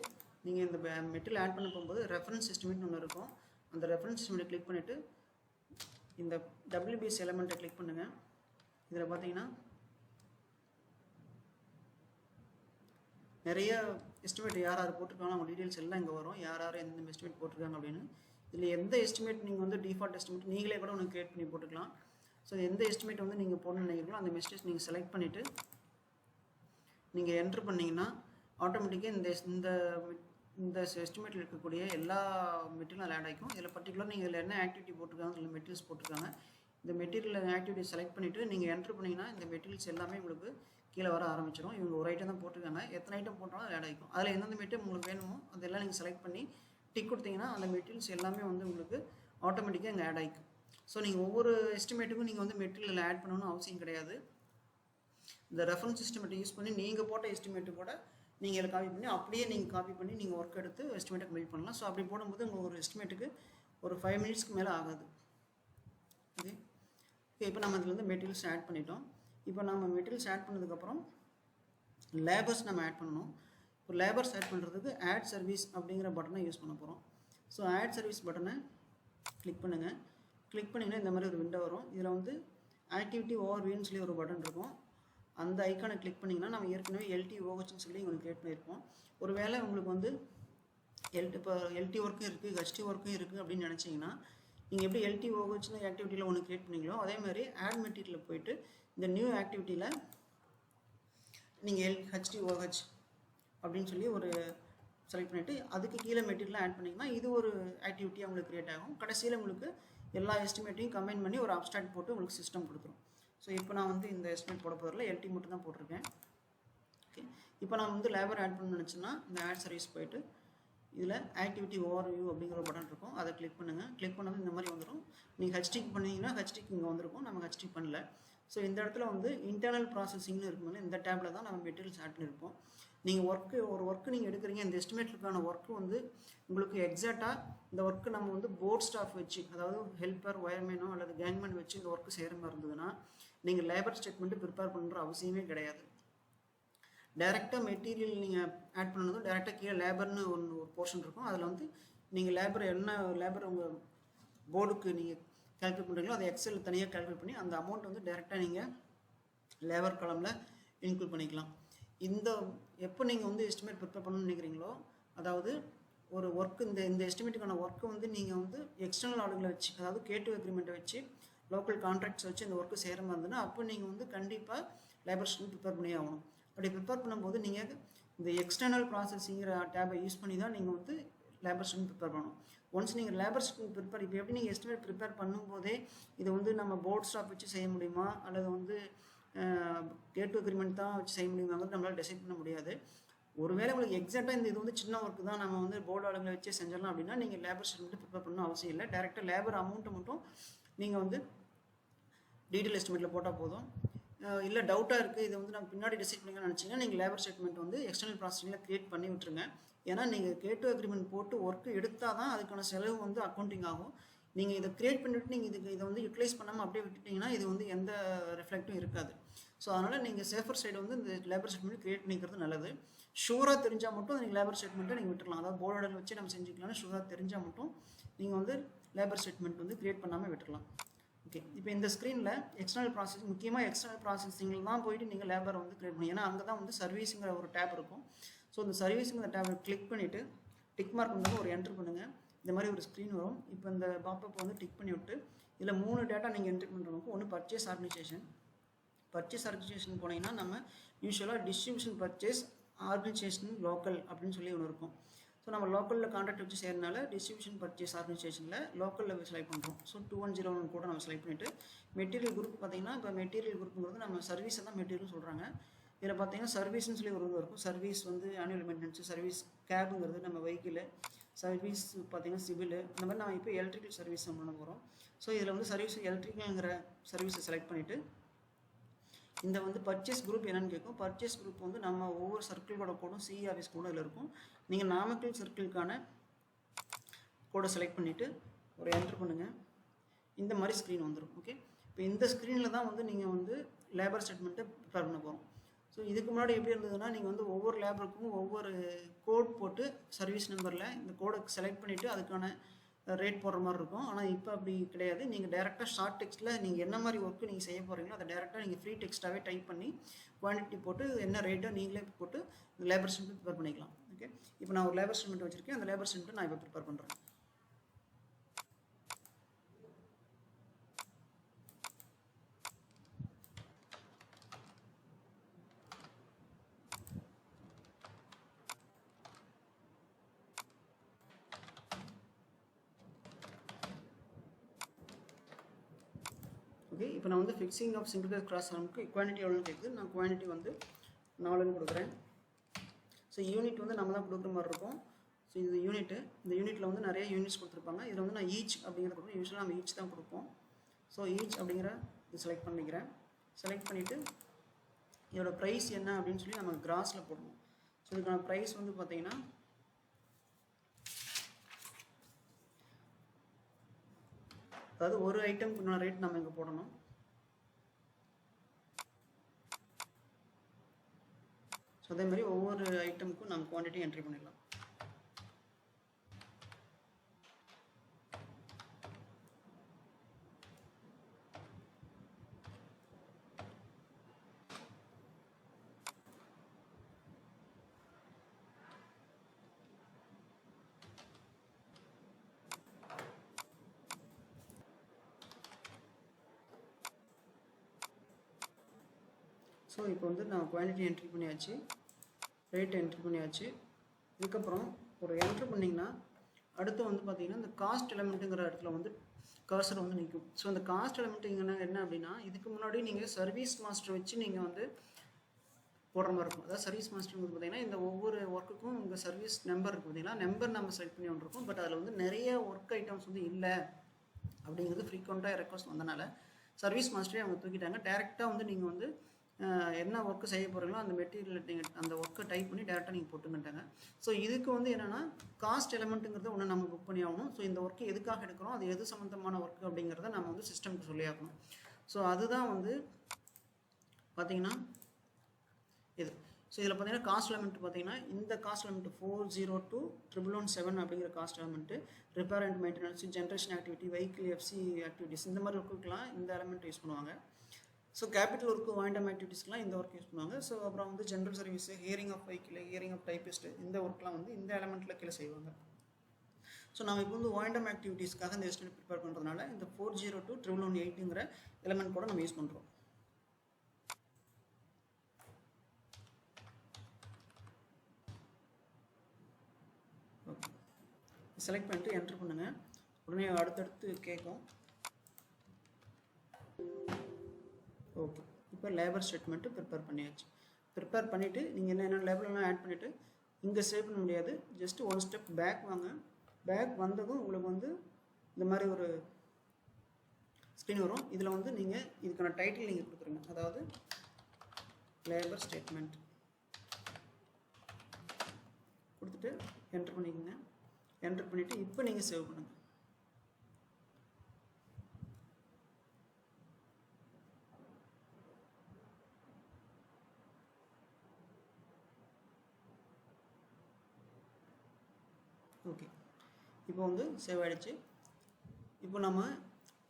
நீங்கள் இந்த மெட்டீரியல் ஆட் பண்ண போகும்போது ரெஃபரன்ஸ் எஸ்டிமேட்னு ஒன்று இருக்கும். அந்த ரெஃபரன்ஸ் எஸ்டிமேட்டை கிளிக் பண்ணிவிட்டு இந்த WBS எலமெண்ட்டை கிளிக் பண்ணுங்கள். இதில் பார்த்தீங்கன்னா நிறைய எஸ்டிமேட் யார் யார் போட்டிருக்காங்களோ அவங்க டீட்டெயில்ஸ் எல்லாம் இங்கே வரும். யார் யார் எந்த எஸ்டிமேட் போட்டிருக்காங்க அப்படின்னு. இதில் எந்த எஸ்டிமேட் நீங்கள் வந்து டிஃபால்ட் எஸ்டிமேட் நீங்களே கூட ஒன்று கிரியேட் பண்ணி போட்டுக்கலாம். ஸோ எந்த எஸ்டிமேட் வந்து நீங்கள் போடணும்னு நினைக்கிறீங்களோ அந்த மெசேஜ் நீங்கள் செலக்ட் பண்ணிவிட்டு நீங்கள் என்ட்ரு பண்ணிங்கன்னா ஆட்டோமேட்டிக்காக இந்த எஸ்டிமேட்டில் இருக்கக்கூடிய எல்லா மெட்டீரியலும் அதில் ஆட் ஆகிக்கும். இதில் பர்டிகுலர் நீங்கள் இதில் என்ன ஆக்டிவிட்டி போட்டிருக்காங்க, இதில் மெட்டீரியல்ஸ் போட்டிருக்காங்க. இந்த மெட்டீரியல் ஆக்டிவிட்டி செலக்ட் பண்ணிவிட்டு நீங்கள் என்ட்ரு பண்ணிங்கன்னா இந்த மெட்டீரியல்ஸ் எல்லாமே உங்களுக்கு கீழே வர ஆரம்பிச்சிடும். இவங்க ஒரு ஐட்டம் தான் போட்டிருக்காங்க, எத்தனை ஐட்டம் போட்டாலும் அது ஆட் ஆகிக்கும். அதில் எந்தெந்த மெட்டீரியல் உங்களுக்கு வேணுமோ அதெல்லாம் நீங்கள் செலக்ட் பண்ணி டிக் கொடுத்தீங்கன்னா அந்த மெட்டீரியல்ஸ் எல்லாமே வந்து உங்களுக்கு ஆட்டோமேட்டிக்காக இங்கே ஆட் ஆகிக்கும். ஸோ நீங்கள் ஒவ்வொரு எஸ்டிமேட்டுக்கும் நீங்கள் வந்து மெட்டீரியல் ஆட் பண்ணணும்னு அவசியம் கிடையாது. இந்த ரெஃபரன்ஸ் எஸ்டிமேட்டை யூஸ் பண்ணி நீங்கள் போட்ட எஸ்டிமேட்டு கூட நீங்கள் இதில் காப்பி பண்ணி அப்படியே நீங்கள் காப்பி பண்ணி நீங்கள் ஒர்க் எடுத்து எஸ்டிமேட்டை கம்ப்ளீட் பண்ணலாம். ஸோ அப்படி போடும்போது உங்களுக்கு ஒரு எஸ்டிமேட்டுக்கு ஒரு 5 மினிட்ஸ்க்கு மேலே ஆகாது. ஓகே, இப்போ நம்ம இதில் வந்து மெட்டீரியல்ஸ் ஆட் பண்ணிட்டோம். இப்போ நம்ம மெட்டீரியல்ஸ் ஆட் பண்ணதுக்கப்புறம் லேபர்ஸ் நம்ம ஆட் பண்ணணும். இப்போ லேபர்ஸ் ஆட் பண்ணுறதுக்கு ஆட் சர்வீஸ் அப்படிங்கிற பட்டனை யூஸ் பண்ண போகிறோம். ஸோ ஆட் சர்வீஸ் பட்டனை கிளிக் பண்ணுங்கள். கிளிக் பண்ணிங்கன்னா இந்த மாதிரி ஒரு விண்டோ வரும். இதில் வந்து ஆக்டிவிட்டி ஓவர்வியூன்னு சொல்லி ஒரு பட்டன் இருக்கும். அந்த ஐக்கானை கிளிக் பண்ணிங்கன்னா நம்ம ஏற்கனவே LTOHன்னு சொல்லி உங்களுக்கு கிரியேட் பண்ணியிருப்போம். ஒரு வேளை உங்களுக்கு வந்து இப்போ LT ஒர்க்கும் இருக்குது, HT ஒர்க்கும் இருக்குது அப்படின்னு நினச்சிங்கன்னா நீங்கள் எப்படி LTOHன்னு ஆக்டிவிட்டியில் ஒன்று கிரியேட் பண்ணிங்களோ அதே மாதிரி ஆட் மெட்டீரியலில் போயிட்டு இந்த நியூ ஆக்டிவிட்டியில் நீங்கள் HTOH அப்படின்னு சொல்லி ஒரு செலக்ட் பண்ணிவிட்டு அதுக்கு கீழே மெட்டீரியல் ஆட் பண்ணிங்கன்னா இது ஒரு ஆக்டிவிட்டியாக உங்களுக்கு க்ரியேட் ஆகும். கடைசியில் உங்களுக்கு எல்லா எஸ்டிமேட்டையும் கம்பைன் பண்ணி ஒரு அப்ஸ்ட்ராக்ட் போட்டு உங்களுக்கு சிஸ்டம் கொடுத்துரும். ஸோ இப்போ நான் வந்து இந்த எஸ்டிமேட் போட போகிறதுல LT மட்டும் தான் போட்டிருக்கேன். ஓகே, இப்போ நான் வந்து லேபர் ஆட் பண்ண நினச்சேன்னா இந்த ஆட் சர்வீஸ் போயிட்டு இதில் ஆக்டிவிட்டி ஓவர்வியூ அப்படிங்கிற ஒரு பட்டன் இருக்கும். அதை கிளிக் பண்ணுங்கள். கிளிக் பண்ணது இந்த மாதிரி வந்துடும். நீங்கள் ஹெச்டிக்கு பண்ணிங்கன்னா ஹெச்டிக்கு இங்கே வந்திருக்கும். நம்ம ஹெச்டி பண்ணல. ஸோ இந்த இடத்துல வந்து இன்டர்னல் ப்ராசஸிங்னு இருக்கும்போது இந்த டேப்பில் தான் நம்ம மெட்டீரியல்ஸ் ஆட் பண்ணியிருப்போம். நீங்கள் ஒரு ஒர்க்கு நீங்கள் எடுக்கிறீங்க, இந்த எஸ்டிமேட்டுக்கான ஒர்க்கு வந்து உங்களுக்கு எக்ஸாக்டாக இந்த ஒர்க்கு நம்ம வந்து போர்ட் ஸ்டாஃப் வச்சு, அதாவது ஹெல்ப்பர், ஒயர்மேனோ அல்லது கேங்மேன் வச்சு இந்த ஒர்க்கு செய்கிற மாதிரி இருந்ததுன்னா நீங்கள் லேபர் ஸ்டேட்மெண்ட்டு ப்ரிப்பேர் பண்ணுற அவசியமே கிடையாது. டைரெக்டாக மெட்டீரியல் நீங்கள் ஆட் பண்ணதும் டைரெக்டாக கீழே லேபர்னு ஒரு போர்ஷன் இருக்கும். அதில் வந்து நீங்கள் லேபர் உங்கள் போர்டுக்கு நீங்கள் கால்குலேட் பண்ணுறீங்களோ அதை எக்ஸல் தனியாக கால்குலேட் பண்ணி அந்த அமௌண்ட் வந்து டைரெக்டாக நீங்கள் லேபர் காலமில் இன்க்ளூட் பண்ணிக்கலாம். எப்போ நீங்கள் வந்து எஸ்டிமேட் ப்ரிப்பேர் பண்ணணும்னு நினைக்கிறீங்களோ, அதாவது ஒரு ஒர்க்கு இந்த எஸ்டிமேட்டுக்கான ஒர்க்கு வந்து நீங்கள் வந்து எக்ஸ்டர்னல் ஆளுங்களை வச்சு, அதாவது கேட்டு அக்ரிமெண்ட்டை வச்சு லோக்கல் கான்ட்ராக்ட்ஸ் வச்சு இந்த ஒர்க்கு செய்கிற மாதிரி இருந்ததுன்னா அப்போ நீங்கள் வந்து கண்டிப்பாக லேபர் ஸ்டேட்மெண்ட் ப்ரிப்பேர் பண்ணி ஆகணும். அப்படி ப்ரிப்பேர் பண்ணும்போது நீங்கள் இந்த எக்ஸ்டர்னல் ப்ராசஸிங்கிற டேபை யூஸ் பண்ணி தான் நீங்கள் வந்து லேபர் ஸ்டேட்மெண்ட் ப்ரிப்பேர் பண்ணணும். ஒன்ஸ் நீங்கள் லேபர் ஸ்டேட்மெண்ட் ப்ரிப்பேர் இப்போ எப்படி நீங்கள் எஸ்டிமேட் ப்ரிப்பேர் பண்ணும்போதே இது வந்து நம்ம போர்ட் ஸ்டாப் வச்சு செய்ய முடியுமா அல்லது வந்து கேட் அக்ரிமெண்ட் தான் வச்சு செய்ய முடியுமாங்கிறது நம்மளால் டிசைட் பண்ண முடியாது. ஒருவேளை உங்களுக்கு எக்ஸாக்டாக இது வந்து சின்ன ஒர்க்கு தான் நம்ம வந்து போர்டு ஆளுங்களை வச்சு செஞ்சிடலாம் அப்படின்னா நீங்கள் லேபர் ஸ்டேட்மெண்ட் ப்ரிப்பேர் பண்ணணும் அவசியம் இல்லை. டேரெக்டாக லேபர் அமௌண்ட்டை மட்டும் நீங்கள் வந்து டீட்டெயில் எஸ்டிமேட்டில் போட்டால் போதும். இல்லை டவுட்டாக இருக்குது, இது வந்து நம்ம பின்னாடி டிசைட் பண்ணிக்கணும்னு நினச்சிங்கன்னா நீங்கள் லேபர் ஸ்டேட்மெண்ட் வந்து எக்ஸ்டர்னல் ப்ராசஸிங்கில் க்ரியேட் பண்ணி விட்டுருங்க. ஏன்னா நீங்கள் கேட்டு அக்ரிமெண்ட் போட்டு ஒர்க்கு எடுத்தால் தான் அதுக்கான செலவு வந்து அக்கௌண்டிங் ஆகும். நீங்கள் இதை க்ரியேட் பண்ணிவிட்டு நீங்கள் இதை வந்து யூட்டிலைஸ் பண்ணாமல் அப்படியே விட்டுட்டிங்கன்னா இது வந்து எந்த ரிஃப்ளெக்ட்டும் இருக்காது. ஸோ அதனால் நீங்கள் சேஃபர் சைடு வந்து இந்த லேபர் ஸ்டேட்மெண்ட் க்ரியேட் பண்ணிக்கிறது நல்லது. ஷூராக தெரிஞ்சால் மட்டும் நீங்கள் லேபர் ஸ்டேட்மெண்ட்டை நீங்கள் விட்டுடலாம். அதாவது போர்டு வச்சு நம்ம செஞ்சுக்கலாம்னு ஷூராக தெரிஞ்சால் மட்டும் நீங்கள் வந்து லேபர் ஸ்டேட்மெண்ட் வந்து க்ரியேட் பண்ணாமல் விட்டுடலாம். ஓகே, இப்போ இந்த ஸ்க்ரீனில் எக்ஸ்டர்னல் ப்ராசஸிங், முக்கியமாக எக்ஸ்டர்னல் ப்ராசஸிங்கில் தான் போயிட்டு நீங்கள் லேபரை வந்து க்ரியேட் பண்ணி, ஏன்னா அங்கே தான் வந்து சர்வீஸுங்கிற ஒரு டேப் இருக்கும். ஸோ இந்த சர்வீஸுங்கிற டேப்பை கிளிக் பண்ணிவிட்டு டிக் மார்க் பண்ணி ஒரு என்ட்ரு பண்ணுங்கள். இந்த மாதிரி ஒரு ஸ்க்ரீன் வரும். இப்போ இந்த பாப்பை வந்து டிக் பண்ணி விட்டு இதில் 3 டேட்டா நீங்கள் என்ட்ரி பண்ணுறவங்க, ஒன்று பர்ச்சேஸ் ஆர்கனைசேஷன் போனீங்கன்னா நம்ம யூஸ்வலாக டிஸ்ட்ரிபியூஷன் பர்ச்சேஸ் ஆர்கனைசேஷன் லோக்கல் அப்படின்னு சொல்லி ஒன்று இருக்கும். ஸோ நம்ம லோக்கலில் கான்ட்ராக்ட் வச்சு செய்யறதுனால டிஸ்ட்ரிபியூஷன் பர்ச்சேஸ் ஆர்கனைசேஷனில் லோக்கலில் செலக்ட் பண்ணுறோம். ஸோ 2101 கூட நம்ம செலக்ட் பண்ணிவிட்டு மெட்டீரியல் குரூப் பார்த்திங்கன்னா இப்போ மெட்டீரியல் குரூப்புங்கிறது நம்ம சர்வீஸை தான் மெட்டீரியல் சொல்கிறாங்க. இதில் பார்த்தீங்கன்னா சர்வீஸ்னு சொல்லி ஒரு இருக்கும். சர்வீஸ் வந்து ஆனுவல் மெயின்டெனன்ஸ், சர்வீஸ் கேபுங்கிறது நம்ம வெஹிக்கிள், சர்வீஸ் பார்த்திங்கன்னா சிவில், இந்த மாதிரி நம்ம இப்போ எலக்ட்ரிக்கல் சர்வீஸ் பண்ண போகிறோம். ஸோ இதில் வந்து சர்வீஸ் எலக்ட்ரிக்கல்ங்கிற சர்வீஸை செலக்ட் பண்ணிவிட்டு இந்த வந்து பர்ச்சேஸ் குரூப் என்னென்னு கேட்கும். பர்ச்சேஸ் குரூப் வந்து நம்ம ஒவ்வொரு சர்க்கிளோட கோடும் சிஇ ஆஃபீஸ் கூட இதில் இருக்கும். நீங்கள் நாமக்கல் சர்க்கிளுக்கான கோடை செலக்ட் பண்ணிவிட்டு ஒரு என்ட்ரு பண்ணுங்கள். இந்த மாதிரி ஸ்க்ரீன் வந்துடும். ஓகே, இப்போ இந்த ஸ்க்ரீனில் தான் வந்து நீங்கள் வந்து லேபர் ஸ்டேட்மெண்ட்டை ப்ரிப்பேர் பண்ண போகிறோம். ஸோ இதுக்கு முன்னாடி எப்படி இருந்ததுன்னா நீங்கள் வந்து ஒவ்வொரு லேபருக்கும் ஒவ்வொரு கோட் போட்டு சர்வீஸ் நம்பரில் இந்த கோடை செலக்ட் பண்ணிவிட்டு அதுக்கான ரேட் போடுற மாதிரி இருக்கும். ஆனால் இப்போ அப்படி கிடையாது. நீங்கள் டேரெக்டாக ஷார்ட் டெக்ஸ்ட்டில் நீங்கள் என்ன மாதிரி ஒர்க்கு நீங்கள் செய்ய போகிறீங்களோ அதை டேரெக்டாக நீங்கள் ஃப்ரீ டெக்ஸ்ட்டாகவே டைப் பண்ணி குவான்டிட்டி போட்டு என்ன ரேட்டோ நீங்களே போட்டு லேபர் ஸ்டேட்மெண்ட் ப்ரிப்பேர் பண்ணிக்கலாம். ஓகே, இப்போ நான் ஒரு லேபர் ஸ்டேட்மெண்ட் வச்சுருக்கேன். அந்த லேபர் ஸ்டேட்மெண்ட்டை நான் இப்போ ப்ரிப்பேர் பண்ணுறேன். ஓகே, இப்போ நான் வந்து fixing of single phase cross ஆர்முக்கு குவான்டிட்டி எவ்வளோன்னு கேட்குது. நான் குவான்டிட்டி வந்து 4ன்னு கொடுக்குறேன். ஸோ யூனிட் வந்து நம்ம தான் கொடுக்குற மாதிரி இருக்கும். ஸோ இது யூனிட்டு, இந்த யூனிட்டில் வந்து நிறைய யூனிட்ஸ் கொடுத்துருப்பாங்க. இதில் வந்து நான் ஈச் அப்படிங்கிறத கொடுப்பேன். யூஸ்வலாக நம்ம ஈச் தான் கொடுப்போம். ஸோ ஈச் அப்படிங்கிற இது செலக்ட் பண்ணிக்கிறேன். செலக்ட் பண்ணிவிட்டு இதோட ப்ரைஸ் என்ன அப்படின்னு சொல்லி நம்ம கிராஸில் போடணும். ஸோ இதுக்கான ப்ரைஸ் வந்து பார்த்தீங்கன்னா அதாவது ஒரு ஐட்டம்க்குள்ள ரேட் நம்ம இங்கே போடணும். ஸோ அதே மாதிரி ஒவ்வொரு ஐட்டமுக்கும் நம்ம குவான்டிட்டி என்ட்ரி பண்ணிடலாம். ஸோ இப்போ வந்து நான் குவான்டிட்டி என்ட்ரி பண்ணியாச்சு, ரேட் என்ட்ரி பண்ணியாச்சு. இதுக்கப்புறம் ஒரு என்ட்ரி பண்ணிங்கன்னா அடுத்து வந்து பார்த்திங்கன்னா இந்த காஸ்ட் எலமெண்ட்டுங்கிற இடத்துல வந்து கர்சர் வந்து நிற்கும். ஸோ அந்த காஸ்ட் எலமெண்ட் என்ன அப்படின்னா இதுக்கு முன்னாடி நீங்கள் சர்வீஸ் மாஸ்டர் வச்சு நீங்கள் வந்து போடுற மாதிரி இருக்கும். அதாவது சர்வீஸ் மாஸ்டருங்கிறது பார்த்திங்கன்னா இந்த ஒவ்வொரு ஒர்க்குக்கும் உங்கள் சர்வீஸ் நம்பர் இருக்குது பார்த்திங்கன்னா, நம்பர் நம்ம செலக்ட் பண்ணி வந்துருக்கும். பட் அதில் வந்து நிறைய ஒர்க் ஐட்டம்ஸ் வந்து இல்லை அப்படிங்கிறது ஃப்ரீக்வெண்ட்டாக ரெக்வஸ்ட் வந்தனால சர்வீஸ் மாஸ்டரே அவங்க தூக்கிட்டாங்க. டேரெக்டாக வந்து நீங்கள் வந்து என்ன ஒர்க்கு செய்ய போகிறீங்களோ அந்த மெட்டீரியல் நீங்கள் அந்த ஒர்க்கை டைப் பண்ணி டேரெக்டாக நீங்கள் போட்டுக்கிட்டாங்க. ஸோ இதுக்கு வந்து என்னென்னா காஸ்ட் எலமெண்ட்டுங்கிறத ஒன்று நம்ம புக் பண்ணி ஆகணும். ஸோ இந்த ஒர்க்கு எதுக்காக எடுக்கிறோம், அது எது சம்மந்தமான ஒர்க்கு அப்படிங்கிறத நம்ம வந்து சிஸ்டமுக்கு சொல்லி ஆகணும். ஸோ அதுதான் வந்து பார்த்திங்கன்னா இது. ஸோ இதில் பார்த்தீங்கன்னா காஸ்ட் எலமெண்ட் பார்த்தீங்கன்னா இந்த காஸ்ட் எலமெண்ட் 402117 அப்படிங்கிற cast element repair and maintenance, generation activity, vehicle FC activities இந்த மாதிரி ஒர்க்குக்கெலாம் இந்த எலமெண்ட் யூஸ் பண்ணுவாங்க. ஸோ கேபிட்டல் ஒர்க்கு வாயிண்டம் ஆக்டிவிட்டிஸ்லாம் இந்த ஒர்க் யூஸ் பண்ணுவாங்க. ஸோ அப்புறம் வந்து general service, hiring of vehicle, hiring of typist இந்த ஒர்க்லாம் வந்து இந்த எலமெண்ட்டில் கீழே செய்வாங்க. ஸோ நம்ம இப்போ வந்து வாயிண்டம் ஆக்டிவிட்டீஸ்க்காக இந்த எஸ்டிமேட் ப்ரிப்பேர் பண்ணுறதுனால இந்த 402118ங்கிற எலமெண்ட் கூட நம்ம யூஸ் பண்ணுறோம். ஓகே, செலக்ட் பண்ணிட்டு என்ட்ரு பண்ணுங்கள். உடனே அடுத்தடுத்து கேட்கும். ஓகே, இப்போ லேபர் ஸ்டேட்மெண்ட்டு ப்ரிப்பேர் பண்ணியாச்சு. ப்ரிப்பேர் பண்ணிவிட்டு நீங்கள் என்னென்ன லேபர்லாம் ஆட் பண்ணிவிட்டு இங்கே சேவ் பண்ண முடியாது, ஜஸ்ட்டு ஒன் ஸ்டெப் பேக் வாங்க. பேக் வந்ததும் உங்களுக்கு வந்து இந்த மாதிரி ஒரு ஸ்க்ரீன் வரும். இதில் வந்து நீங்கள் இதுக்கான டைட்டில் நீங்கள் கொடுத்துருங்க. அதாவது லேபர் ஸ்டேட்மெண்ட் கொடுத்துட்டு என்ட்ரு பண்ணிக்கோங்க. என்ட்ரு பண்ணிவிட்டு இப்போ நீங்கள் சேவ் பண்ணுங்கள். ஓகே, இப்போ வந்து சேவ் ஆகிடுச்சு. இப்போ நம்ம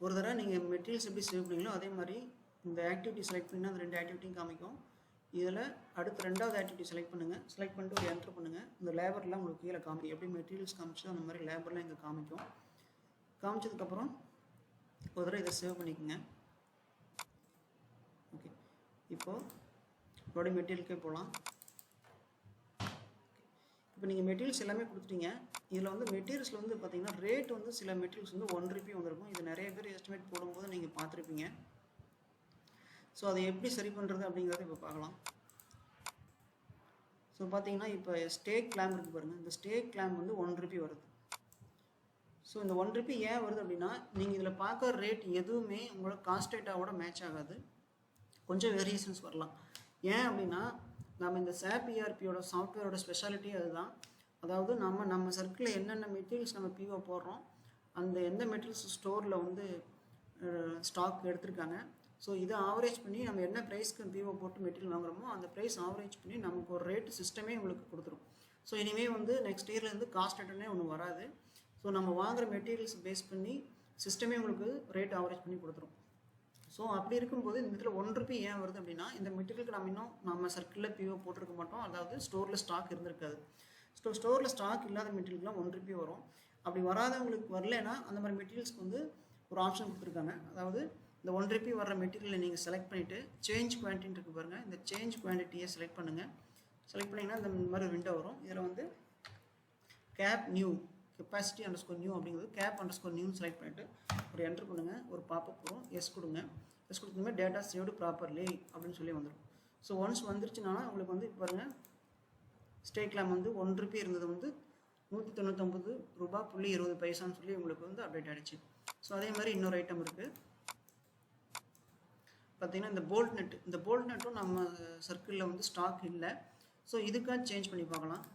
ஒரு தடவை நீங்கள் மெட்டீரியல்ஸ் எப்படி சேவ் பண்ணீங்களோ அதே மாதிரி இந்த ஆக்டிவிட்டி செலக்ட் பண்ணிங்கன்னா அந்த 2 ஆக்டிவிட்டியும் காமிக்கும். இதில் அடுத்து 2வது ஆக்டிவிட்டி செலக்ட் பண்ணுங்கள். செலக்ட் பண்ணிட்டு ஒரு என்ட்ரு பண்ணுங்கள். இந்த லேபர்லாம் உங்களுக்கு கீழே காமிக்கும். எப்படி மெட்டீரியல்ஸ் காமிச்சோ அந்த மாதிரி லேபர்லாம் இங்கே காமிக்கும். காமிச்சதுக்கப்புறம் ஒரு தடவை இதை சேவ் பண்ணிக்கோங்க. ஓகே, இப்போது மறுபடியும் மெட்டீரியலுக்கே போகலாம். இப்போ நீங்கள் மெட்டீரியல்ஸ் எல்லாமே கொடுத்துட்டீங்க. இதில் வந்து மெட்டீரியல்ஸில் வந்து பார்த்தீங்கன்னா ரேட் வந்து சில மெட்டீரியல்ஸ் வந்து 1 ரூபி வந்திருக்கும். இது நிறைய பேர் எஸ்டிமேட் போடும்போது நீங்கள் பார்த்துருப்பீங்க. ஸோ அதை எப்படி சரி பண்ணுறது அப்படிங்கிறத இப்போ பார்க்கலாம். ஸோ பார்த்தீங்கன்னா இப்போ ஸ்டேக் கிளாம்ப் இருக்குது பாருங்கள். இந்த ஸ்டேக் கிளாம்ப் வந்து 1 ரூபி வருது. ஸோ இந்த 1 ரூபி ஏன் வருது அப்படின்னா, நீங்கள் இதில் பார்க்குற ரேட் எதுவுமே உங்களோட காஸ்ட் டேட்டாவோட மேட்ச் ஆகாது. கொஞ்சம் வேரியேஷன்ஸ் வரலாம். ஏன் அப்படின்னா, நம்ம இந்த SAP ERPயோட சாஃப்ட்வேரோட ஸ்பெஷாலிட்டி அதுதான். அதாவது நம்ம சர்க்கிளில் என்னென்ன மெட்டீரியல்ஸ் நம்ம PO போடுறோம், அந்த எந்த மெட்டீரியல்ஸ் ஸ்டோரில் வந்து ஸ்டாக் எடுத்திருக்காங்க. ஸோ இதை ஆவரேஜ் பண்ணி நம்ம என்ன ப்ரைஸ்க்கு PO போட்டு மெட்டீரியல் வாங்குறோமோ அந்த ப்ரைஸ் ஆவரேஜ் பண்ணி நமக்கு ஒரு ரேட் சிஸ்டமே உங்களுக்கு கொடுத்துரும். ஸோ இனிமேல் வந்து நெக்ஸ்ட் இயர்லேருந்து காஸ்ட் டேட்டானே ஒன்று வராது. ஸோ நம்ம வாங்குகிற மெட்டீரியல்ஸ் பேஸ் பண்ணி சிஸ்டமே உங்களுக்கு ரேட் ஆவரேஜ் பண்ணி கொடுத்துரும். ஸோ அப்படி இருக்கும்போது இந்த இடத்துல 1 ரூபி ஏன் வருது அப்படின்னா, இந்த மெட்டீரியலுக்கு நம்ம சர்க்கிளில் PO போட்டிருக்க மாட்டோம். அதாவது ஸ்டோரில் ஸ்டாக் இருந்திருக்காது. ஸ்டோரில் ஸ்டாக் இல்லாத மெட்டீரியலுக்குலாம் 1 ரூபி வரும். அப்படி வராதவங்களுக்கு வரலைன்னா அந்த மாதிரி மெட்டீரியல்ஸ்க்கு வந்து ஒரு ஆப்ஷன் கொடுத்துருக்காங்க. அதாவது இந்த 1 ரூபி வர்ற மெட்டீரியலை நீங்கள் செலக்ட் பண்ணிவிட்டு சேஞ்ச் குவான்டிட்டி இருக்குது பாருங்கள். இந்த சேஞ்ச் குவான்டிட்டியை செலக்ட் பண்ணுங்கள். செலக்ட் பண்ணிங்கன்னா இந்த மாதிரி விண்டோ வரும். இதில் வந்து கேப் நியூ கெப்பாசிட்டி _நியூ அப்படிங்கிறது கேப் _நியூன்னு செலக்ட் பண்ணிவிட்டு ஒரு என்ட்ரு பண்ணுங்கள். ஒரு பாப்பப் வரும். எஸ் கொடுங்க. எஸ் கொடுத்ததுமே டேட்டா சேவ்டு ப்ராப்பர்லி அப்படின்னு சொல்லி வந்துடும். ஸோ ஒன்ஸ் வந்துருச்சுன்னா உங்களுக்கு வந்து இப்போ பாருங்கள், ஸ்டேக் கிளாம்ப் வந்து 1 ரூபி இருந்தது வந்து 199 ரூபா .20 சொல்லி உங்களுக்கு வந்து அப்டேட் ஆகிடுச்சு. ஸோ அதே மாதிரி இன்னொரு ஐட்டம் இருக்குது பார்த்தீங்கன்னா, இந்த போல்ட் நெட்டும் நம்ம சர்க்கிளில் வந்து ஸ்டாக் இல்லை. ஸோ இதுக்காக சேஞ்ச் பண்ணி பார்க்கலாம்.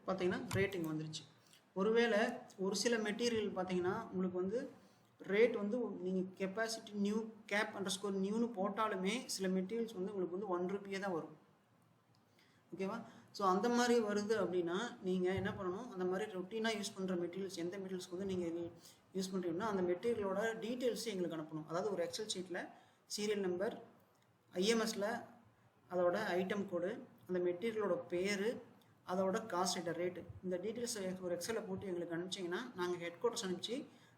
பார்த்தீங்கன்னா ரேட்டிங் வந்துருச்சு. ஒருவேளை ஒரு சில மெட்டீரியல் பார்த்தீங்கன்னா உங்களுக்கு வந்து ரேட் வந்து நீங்கள் கெப்பாசிட்டி நியூ கேப் _நியூன்னு போட்டாலுமே சில மெட்டீரியல்ஸ் வந்து உங்களுக்கு வந்து 1 ரூபியே தான் வரும். ஓகேவா? ஸோ அந்த மாதிரி வருது அப்படின்னா நீங்கள் என்ன பண்ணணும், அந்த மாதிரி ரொட்டீனாக யூஸ் பண்ணுற மெட்டீரியல்ஸ் எந்த மெட்டீரியல்ஸ்க்கு வந்து நீங்கள் யூஸ் பண்ணுறீங்கன்னா அந்த மெட்டீரியலோட டீட்டெயில்ஸை எங்களுக்கு அனுப்பணும். அதாவது ஒரு எக்ஸல் ஷீட்டில் சீரியல் நம்பர், IMSல அதோட ஐட்டம் கோடு, அந்த மெட்டீரியலோட பேர், அதோட காஸ்ட் டேட்டா ரேட்டு, இந்த டீட்டெயில்ஸ் ஒரு எக்ஸலில் போட்டு எங்களுக்கு அனுப்பிச்சிங்கன்னா நாங்கள் ஹெட் குவார்ட்டர்ஸ் அனுப்பிச்சு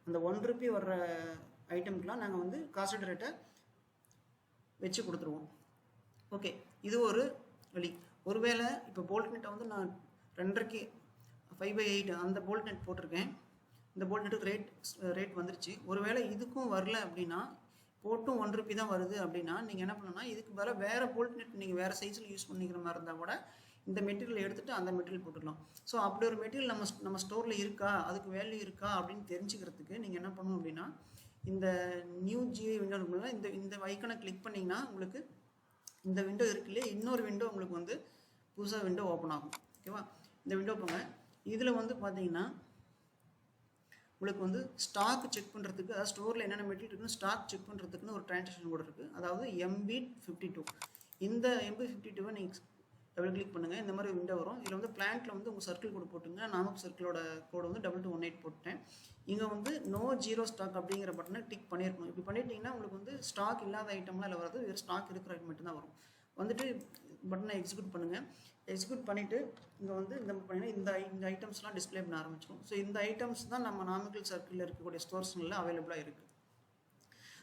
அந்த 1 ரூபி வர்ற ஐட்டம்க்குலாம் நாங்கள் வந்து காஸ்ட் டேட்டா ரேட்டை வச்சு கொடுத்துருவோம். ஓகே, இது ஒரு வழி. ஒருவேளை இப்போ போல்ட் நெட்டை வந்து நான் 2.5க்கு 5/8 அந்த போல்ட் நெட் போட்டிருக்கேன். இந்த போல்ட் நெட்டுக்கு ரேட் வந்துருச்சு. ஒருவேளை இதுக்கும் வரல அப்படின்னா, போட்டும் 1 ரூபி தான் வருது அப்படின்னா நீங்கள் என்ன பண்ணணும்னா, இதுக்கு பதிலாக வேறு போல்ட் நெட் நீங்கள் வேறு சைஸில் யூஸ் பண்ணிக்கிற மாதிரி இருந்தால் கூட இந்த மெட்டீரியல் எடுத்துகிட்டு அந்த மெட்டீரியல் போட்டுக்கலாம். ஸோ அப்படி ஒரு மெட்டீரியல் நம்ம ஸ்டோரில் இருக்கா, அதுக்கு வேல்யூ இருக்கா அப்படின்னு தெரிஞ்சுக்கிறதுக்கு நீங்கள் என்ன பண்ணணும் அப்படின்னா, இந்த நியூ GUI விண்டோ இருக்குல்ல, இந்த ஐக்கனை கிளிக் பண்ணிங்கன்னா உங்களுக்கு இந்த விண்டோ இருக்கு இல்லையா, இன்னொரு விண்டோ உங்களுக்கு வந்து புதுசாக விண்டோ ஓப்பன் ஆகும். ஓகேவா? இந்த விண்டோ போங்க. இதில் வந்து பார்த்தீங்கன்னா உங்களுக்கு வந்து ஸ்டாக் செக் பண்ணுறதுக்கு, அதாவது ஸ்டோரில் என்னென்ன மெட்டீரியல் இருக்குன்னு ஸ்டாக் செக் பண்ணுறதுக்குன்னு ஒரு டிரான்சாக்ஷன் கோட் இருக்குது. அதாவது MB52. இந்த MB52வை நீங்கள் டபுள் கிளிக் பண்ணுங்கள். இந்த மாதிரி விண்டோ வரும். இதில் வந்து பிளான்ட்டில் வந்து உங்கள் சர்க்கிள் கோடு போட்டுங்க. நானும் சர்க்கிளோட கோடு வந்து 2218 போட்டேன். இங்கே வந்து நோ ஜீரோ ஸ்டாக் அப்படிங்கிற பட்டனை டிக் பண்ணியிருக்கணும். இப்படி பண்ணிட்டீங்கன்னா உங்களுக்கு வந்து ஸ்டாக் இல்லாத ஐட்டம்லாம் இல்லை வராது, வேறு ஸ்டாக் இருக்கிற ஐட்டம் மட்டும்தான் வரும். வந்துட்டு பட்டனை எக்ஸிக்யூட் பண்ணுங்கள். எக்ஸிக்யூட் பண்ணிவிட்டு இங்கே வந்து இந்த பண்ணிங்கன்னா இந்த ஐட்டம்ஸ்லாம் டிஸ்பிளே பண்ண ஆரம்பிச்சிடும். ஸோ இந்த ஐட்டம்ஸ் தான் நம்ம நாமக்கல் சர்க்கிளில் இருக்கக்கூடிய ஸ்டோர்ஸ்களில் அவைலபிளாக இருக்குது.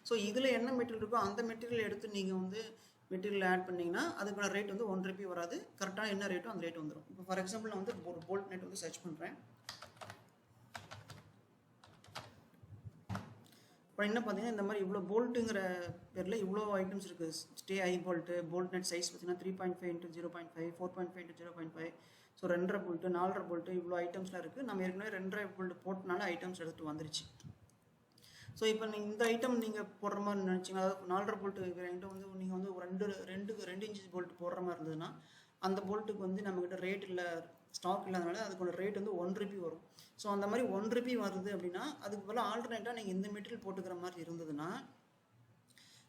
ஸோ இதில் என்ன மெட்டீரியல் இருக்கோ அந்த மெட்டீரியல் எடுத்து நீங்கள் வந்து மெட்டீரியல் ஆட் பண்ணிங்கன்னா அதுக்கான ரேட் வந்து 1 ரூபி வராது. கரெக்டாக என்ன ரேட்டோ அந்த ரேட் வந்துடும். இப்போ ஃபார் எக்ஸாம்பிள் நான் வந்து ஒரு போல்ட் நெட் வந்து சர்ச் பண்ணுறேன். இப்போ என்ன பார்த்தீங்கன்னா, இந்த மாதிரி இவ்வளோ போல்ட்டுங்கிற பேரில் இவ்வளோ ஐட்டம்ஸ் இருக்குது. Stay eye bolt, bolt nut size பார்த்தீங்கன்னா 3.5 × 0.5, 4.5 × 0.5, ஸோ 2.5 போல்ட்டு, 4.5 போல்ட்டு, இவ்வளோ ஐட்டம்ஸ்லாம் இருக்குது. நம்ம ஏற்கனவே 2.5 போல்ட்டு போட்டனால ஐட்டம்ஸ் எடுத்துகிட்டு வந்துருச்சு. ஸோ இப்போ நீங்கள் இந்த ஐட்டம் நீங்கள் போடுற மாதிரி நினச்சிங்க, அதாவது 4.5 போல்ட்டு என்கிட்ட வந்து நீங்கள் வந்து ஒரு 2 இன்ச் போல்ட்டு போடுற மாதிரி இருந்ததுன்னா அந்த போல்ட்டுக்கு வந்து நம்மக்கிட்ட ரேட் இல்லை, ஸ்டாக் இல்லாதனால அதுக்கோட ரேட் வந்து 1 ரூபி வரும். ஸோ அந்த மாதிரி 1 ரூபி வருது அப்படின்னா அதுக்கு பதிலாக ஆல்டர்னேட்டாக நீங்கள் இந்த மெட்டீரியல் போட்டுக்கிற மாதிரி இருந்ததுன்னா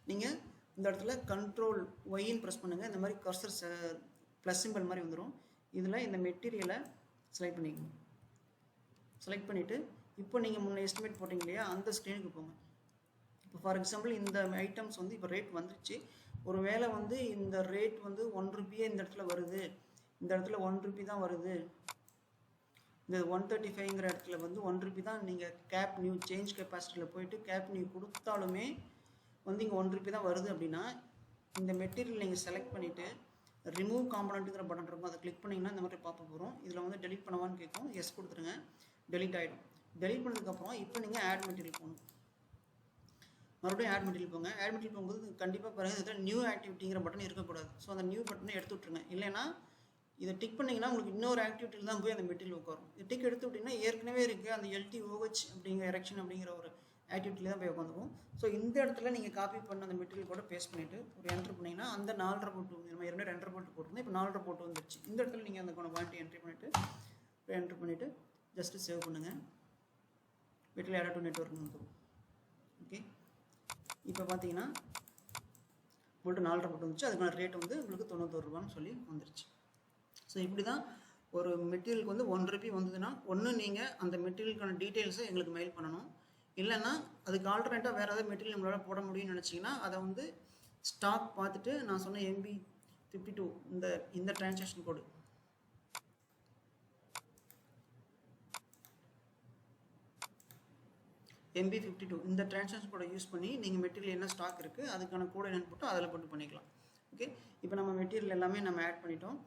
நீங்கள் இந்த இடத்துல கண்ட்ரோல் ஒய்ன்னு ப்ரெஸ் பண்ணுங்கள். இந்த மாதிரி கர்சர் ப்ளஸ் சிம்பிள் மாதிரி வந்துடும். இதில் இந்த மெட்டீரியலை செலக்ட் பண்ணிக்கணும். செலக்ட் பண்ணிவிட்டு இப்போ நீங்கள் முன்னே எஸ்டிமேட் போட்டிங்க இல்லையா, அந்த ஸ்க்ரீனுக்கு போங்க. இப்போ ஃபார் எக்ஸாம்பிள் இந்த ஐட்டம்ஸ் வந்து இப்போ ரேட் வந்துருச்சு. ஒரு வேளை வந்து இந்த ரேட் வந்து 1 ரூபியே இந்த இடத்துல வருது, இந்த இடத்துல 1 ரூபி தான் வருது இந்த 135ங்கிற இடத்துல வந்து ₹1 தான் நீங்கள் கேப் நியூ சேஞ்ச் கெப்பாசிட்டியில் போயிட்டு கேப் நியூ கொடுத்தாலுமே வந்து இங்கே ₹1 தான் வருது அப்படின்னா இந்த மெட்டீரியல் நீங்கள் செலக்ட் பண்ணிவிட்டு ரிமூவ் காம்பனண்ட்டுங்கிற பட்டன் இருக்கும், அதை கிளிக் பண்ணிங்கன்னா இந்த மாதிரி பார்க்க போகிறோம். இதில் வந்து டெலிட் பண்ணவான்னு கேட்கும், எஸ் கொடுத்துருங்க, டெலிட் ஆகிடும். டெலிட் பண்ணதுக்கப்புறம் இப்போ நீங்கள் ஆட் மெட்டீரியல் போகணும். மறுபடியும் ஆட் மெட்டீரியல் போங்க. ஆட் மெட்டீரியல் போகும்போது கண்டிப்பாக பாருங்கள் இதில் நியூ ஆக்டிவிட்டிங்கிற பட்டன் இருக்கக்கூடாது. ஸோ அந்த நியூ பட்டனை எடுத்து விட்ருங்க. இல்லைன்னா இதை டிக் பண்ணிங்கன்னா உங்களுக்கு இன்னொரு ஆக்டிவிட்டியில் தான் போய் அந்த மெட்டீரியல் உட்காரும். இது டிக் எடுத்து விட்டிங்கன்னா ஏற்கனவே இருக்குது அந்த LTOH அப்படிங்கிற எரெக்ஷன் அப்படிங்கிற ஒரு ஆக்டிவிட்டியில் தான் போய் உட்காந்துக்கும். ஸோ இந்த இடத்துல நீங்கள் காப்பி பண்ண அந்த மெட்டீரியல் கூட பேஸ்ட் பண்ணிவிட்டு ஒரு என்ட்ரு பண்ணிங்கன்னா அந்த 4.5 போட்டு நம்ம 2.5 போட்டு போட்டிருந்தோம், இப்போ 4.5 போட்டு வந்துருச்சு. இந்த இடத்துல நீங்கள் அந்த குவான்டிட்டி என்ட்ரி பண்ணிவிட்டு ஜஸ்ட்டு சேவ் பண்ணுங்கள். மெட்டீரியல் ஆட் டு நெட்வொர்க் வந்துடும். ஓகே, இப்போ பார்த்தீங்கன்னா உங்கள்கிட்ட 4.5 போட்டு வந்துச்சு. அதுக்கான ரேட் வந்து உங்களுக்கு ₹91 சொல்லி வந்துருச்சு. ஸோ இப்படி தான் ஒரு மெட்டீரியலுக்கு வந்து ₹1 வந்ததுன்னா ஒன்று நீங்கள் அந்த மெட்டீரியலுக்கான டீட்டெயில்ஸை எங்களுக்கு மெயில் பண்ணணும். இல்லைன்னா அதுக்கு ஆல்டர்னேட்டாக வேறு ஏதாவது மெட்டீரியல் நம்மளால் போட முடியும்னு நினச்சிங்கன்னா அதை வந்து ஸ்டாக் பார்த்துட்டு நான் சொன்ன MB52 இந்த டிரான்சாக்ஷன் கோடு MB52 இந்த டிரான்சாக்ஷன் கோடை யூஸ் பண்ணி நீங்கள் மெட்டீரியல் என்ன ஸ்டாக் இருக்குது அதுக்கான கோடை என்னென்னு போட்டு அதில் போட்டு பண்ணிக்கலாம். ஓகே, இப்போ நம்ம மெட்டீரியல் எல்லாமே நம்ம ஆட் பண்ணிட்டோம்.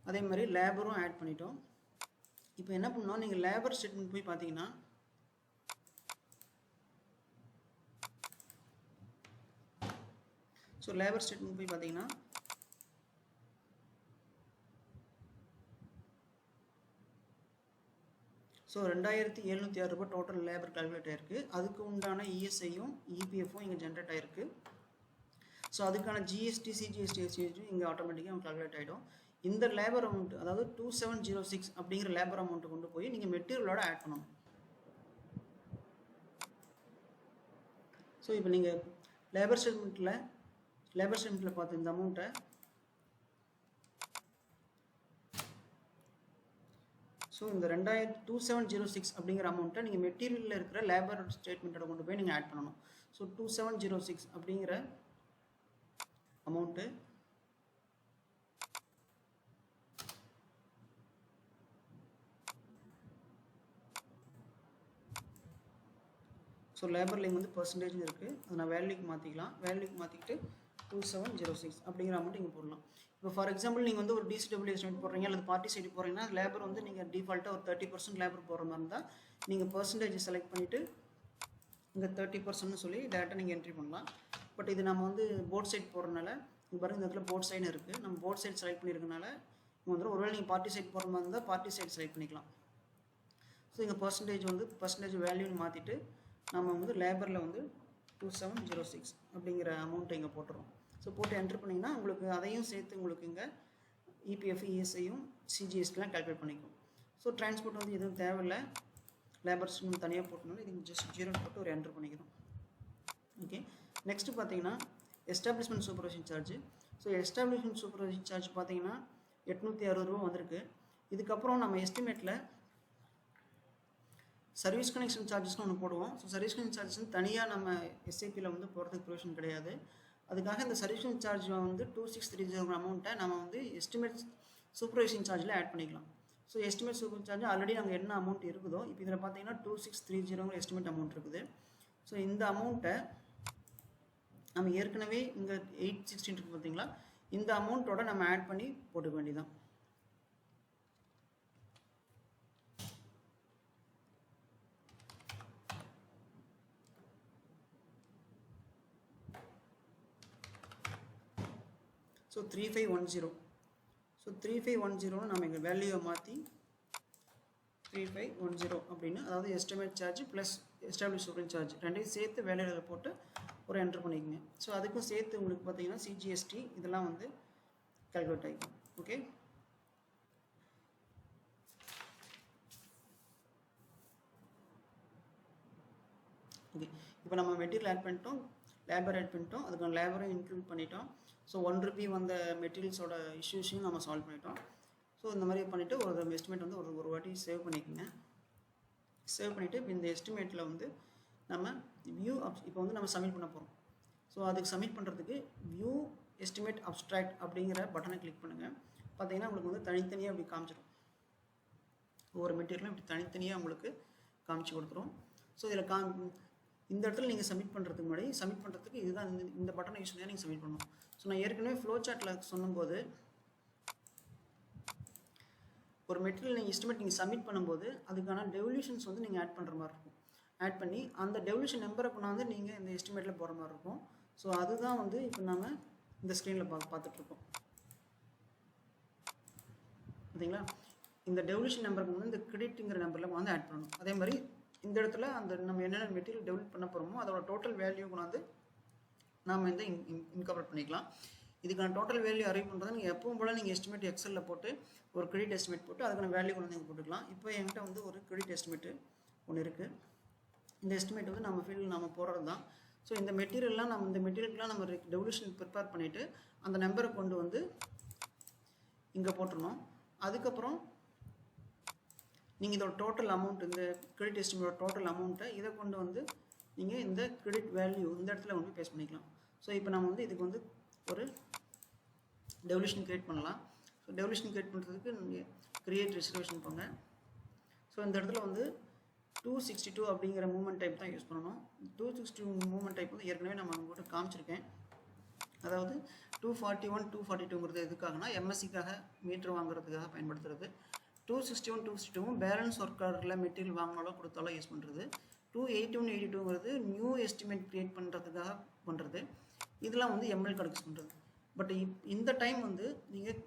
அதே மாதிரி லேபரும் ஆட் பண்ணிட்டோம். இப்போ என்ன பண்ணோம், நீங்கள் லேபர் ஸ்டேட்மெண்ட் போய் பார்த்தீங்கன்னா ஸோ லேபர் ஸ்டேட்மெண்ட் போய் பார்த்தீங்கன்னா ஸோ ₹2706 டோட்டல் லேபர் கால்குலேட் ஆகிருக்கு. அதுக்கு உண்டான ESIயும் EPFும் இங்கே ஜென்ரேட் ஆகிருக்கு. ஸோ அதுக்கான GST CGST SGST இங்கே ஆட்டோமேட்டிக்காக கால்குலேட் ஆகிடும். இந்த லேபர் அமௌண்ட் அதாவது 2706 அப்படிங்கிற லேபர் அமௌண்ட்டை கொண்டு போய் நீங்கள் மெட்டீரியலோட ஆட் பண்ணணும். ஸோ இப்போ நீங்கள் லேபர் ஸ்டேட்மெண்ட்டில் பார்த்து இந்த அமௌண்ட்டை ஸோ இந்த 2706 அப்படிங்கிற அமௌண்ட்டை நீங்கள் மெட்டீரியலில் இருக்கிற லேபர் ஸ்டேட்மெண்ட்டோட கொண்டு போய் நீங்கள் ஆட் பண்ணணும். ஸோ 2706 அப்படிங்கிற அமௌண்ட்டு ஸோ லேபர் லிங்க் வந்து பர்சன்டேஜ்னு இருக்குது, அதை நான் வேல்யூக்கு மாற்றிக்கலாம். வேல்யூக்கு மாற்றிக்கிட்டு 2706 அப்படிங்கிற அமௌண்ட் இங்கே போடலாம். இப்போ ஃபார் எக்ஸாம்பிள் நீங்கள் வந்து ஒரு DCW எஸ்டிமேட் போடுறீங்க அல்லது பார்ட்டி சைடு போகிறீங்கன்னா லேபர் வந்து நீங்கள் டிஃபால்ட்டாக ஒரு 30% லேபர் போடுற மாதிரி இருந்தால் நீங்கள் பர்சன்டேஜ் செலக்ட் பண்ணிவிட்டு இங்கே 30%ன்னு சொல்லி டேரெக்டாக நீங்கள் என்ட்ரி பண்ணலாம். பட் இது நம்ம வந்து போர்ட் சைட் போடுறதுனால இங்கே பாருங்கள் இந்த இடத்துல போர்ட் சைடு இருக்குது, நம்ம போர்ட் சைடு செலக்ட் பண்ணியிருக்கனால இங்கே வந்து ஒருவேளை நீங்கள் பார்ட்டி சைட் போடுற மாதிரி இருந்தால் பார்ட்டி சைடு செலக்ட் பண்ணிக்கலாம். ஸோ இங்கே பர்சன்டேஜ் வேல்யூன்னு மாற்றிட்டு நம்ம வந்து லேபரில் வந்து 2706 அப்படிங்கிற அமௌண்ட்டை இங்கே போட்டுறோம். ஸோ போட்டு என்ட்ரு பண்ணிங்கன்னா உங்களுக்கு அதையும் சேர்த்து உங்களுக்கு இங்கே EPF ESIயும் CGSTலாம் கால்குலேட் பண்ணிக்கும். ஸோ டிரான்ஸ்போர்ட் வந்து எதுவும் தேவையில்லை, லேபர் ஸ்டேட்மெண்ட் தனியாக போட்டனால இது ஜஸ்ட் 0 போட்டு ஒரு என்ட்ரு பண்ணிக்கிறோம். ஓகே, நெக்ஸ்ட்டு பார்த்தீங்கன்னா establishment supervising charge. So establishment supervising charge பார்த்தீங்கன்னா ₹860 வந்திருக்கு. இதுக்கப்புறம் நம்ம எஸ்டிமேட்டில் சர்வீஸ் கனெக்ஷன் சார்ஜஸ்னு ஒன்று போடுவோம். ஸோ சர்வீஸ் கனெக்ஷன் சார்ஜஸ் தனியாக நம்ம SAPயில் வந்து போகிறதுக்கு ப்ரொவிஷன் கிடையாது. அதுக்காக இந்த சர்வீஸ் கனெக்ஷன் சார்ஜ் வந்து 2630 அமௌண்ட்டை நம்ம வந்து எஸ்டிமேட் சூப்பர்வைசிங் சார்ஜில் ஆட் பண்ணிக்கலாம். So estimate super charge already நாங்கள் என்ன அமௌண்ட் இருக்குதோ இப்போ இதில் பார்த்தீங்கன்னா 2630 எஸ்டிமேட் அமௌண்ட் இருக்குது. ஸோ இந்த அமௌண்ட்டை நம்ம ஏற்கனவே இங்கே 816 இருக்குது பார்த்தீங்களா, இந்த அமௌண்ட்டோட நம்ம ஆட் பண்ணி போட்டுக்க வேண்டியதான். ஸோ 3510 ஸோ 3510 நம்ம இங்கே வேல்யூவை மாற்றி 3510 அப்படின்னு அதாவது எஸ்டிமேட் சார்ஜ் ப்ளஸ் எஸ்டாப்ளிஷ் சூப்பரிங் சார்ஜ் ரெண்டையும் சேர்த்து வேலையில் போட்டு ஒரு என்ட்ரு பண்ணிக்கோங்க. ஸோ அதுக்கும் சேர்த்து உங்களுக்கு பார்த்தீங்கன்னா CGST இதெல்லாம் வந்து கால்குலேட் ஆகிக்கும். ஓகே, இப்போ நம்ம மெட்டீரியல் ஆட் பண்ணிட்டோம், லேபர் ஆட் பண்ணிட்டோம், அதுக்கான லேபரும் இன்க்ளூட் பண்ணிட்டோம். ஸோ ₹1 வந்த மெட்டீரியல்ஸோட இஷ்யூஸையும் நம்ம சால்வ் பண்ணிட்டோம். ஸோ இந்த மாதிரி பண்ணிவிட்டு ஒரு எஸ்டிமேட் வந்து ஒரு வாட்டி சேவ் பண்ணிக்கோங்க. சேவ் பண்ணிவிட்டு இப்போ இந்த எஸ்டிமேட்டில் வந்து நம்ம வியூ இப்போ வந்து நம்ம சப்மிட் பண்ண போகிறோம். ஸோ அதுக்கு சப்மிட் பண்ணுறதுக்கு வியூ எஸ்டிமேட் அப்ஸ்ட்ராக்ட் அப்படிங்கிற பட்டனை கிளிக் பண்ணுங்கள். பார்த்தீங்கன்னா உங்களுக்கு வந்து தனித்தனியாக அப்படி காமிச்சிடும். ஒவ்வொரு மெட்டீரியலும் இப்படி தனித்தனியாக உங்களுக்கு காமிச்சு கொடுத்துரும். ஸோ இதில் இந்த இடத்துல நீங்கள் சப்மிட் பண்ணுறதுக்கு முன்னாடி சப்மிட் பண்ணுறதுக்கு இதுதான் இந்த பட்டனை யூஸ் பண்ணி நீங்கள் சப்மிட் பண்ணணும். ஸோ நான் ஏற்கனவே ஃப்ளோ சார்ட்டில் சொல்லும்போது ஒரு மெட்டீரியல் நீங்கள் எஸ்டிமேட் நீங்கள் சப்மிட் பண்ணும்போது அதுக்கான டெவல்யூஷன்ஸ் வந்து நீங்கள் ஆட் பண்ணுற மாதிரி இருக்கும். ஆட் பண்ணி அந்த டெவல்யூஷன் நம்பரை கொண்டாந்து நீங்கள் இந்த எஸ்டிமேட்டில் போகிற மாதிரி இருக்கும். ஸோ அதுதான் வந்து இப்போ நம்ம இந்த ஸ்க்ரீனில் பார்த்துட்ருக்கோம் பார்த்தீங்களா. இந்த டெவல்யூஷன் நம்பருக்கு வந்து இந்த கிரெடிட்டுங்கிற நம்பரில் வந்து ஆட் பண்ணணும். அதே மாதிரி இந்த இடத்துல அந்த நம்ம என்னென்ன மெட்டீரியல் டெவலப் பண்ண போகிறோமோ அதோட டோட்டல் வேல்யூ கொண்டாந்து நாம் வந்து இன்கார்பரேட் பண்ணிக்கலாம். இதுக்கான டோட்டல் வேல்யூ அரைவ் பண்ணுறது நீங்கள் எப்பவும் போல் நீங்கள் எஸ்டிமேட் எக்ஸலில் போட்டு ஒரு கிரெடிட் எஸ்டிமேட் போட்டு அதுக்கான வேல்யூ கொண்டு நீங்கள் போட்டுக்கலாம். இப்போ என்கிட்ட வந்து ஒரு கிரெடிட் எஸ்டிமேட்டு ஒன்று இருக்குது. இந்த எஸ்டிமேட் வந்து நம்ம ஃபீல்டில் நம்ம போடுறது தான். ஸோ இந்த மெட்டீரியல்லாம் இந்த மெட்டீரியலுக்குலாம் நம்ம டெவல்யூஷன் ப்ரிப்பேர் பண்ணிவிட்டு அந்த நம்பரை கொண்டு வந்து இங்கே போட்டுருணும். அதுக்கப்புறம் நீங்கள் இதோட டோட்டல் அமௌண்ட் இந்த கிரெடிட் எஸ்டிமேட்டோட டோட்டல் அமௌண்ட்டை இதை கொண்டு வந்து நீங்கள் இந்த கிரெடிட் வேல்யூ இந்த இடத்துல வந்து பேஸ் பண்ணிக்கலாம். ஸோ இப்போ நம்ம வந்து இதுக்கு வந்து ஒரு டெவல்யூஷன் கிரியேட் பண்ணலாம். ஸோ டெவல்யூஷன் கிரியேட் பண்ணுறதுக்கு நீங்கள் கிரியேட் ரிசர்வேஷன் போங்க. ஸோ இந்த இடத்துல வந்து 262 அப்படிங்கிற மூவ்மெண்ட் டைப் தான் யூஸ் பண்ணணும். 262 மூவ்மெண்ட் டைப் வந்து ஏற்கனவே நம்ம உங்கள்கிட்ட காமிச்சிருக்கேன். அதாவது 241 242ங்கிறது எதுக்காகனா எம்எஸ்சிக்காக மீட்டர் வாங்குறதுக்காக பயன்படுத்துறது. 261 262 பேலன்ஸ் ஒர்க் ஆர்டரில் மெட்டீரியல் வாங்கினாலோ கொடுத்தாலோ யூஸ் பண்ணுறது. 281 82ங்கிறது நியூ எஸ்டிமேட் க்ரியேட் பண்ணுறதுக்காக பண்ணுறது. இதெல்லாம் வந்து எம்எல் கலெக்ட் பண்ணுறது. பட் இந்த டைம் வந்து நீங்கள்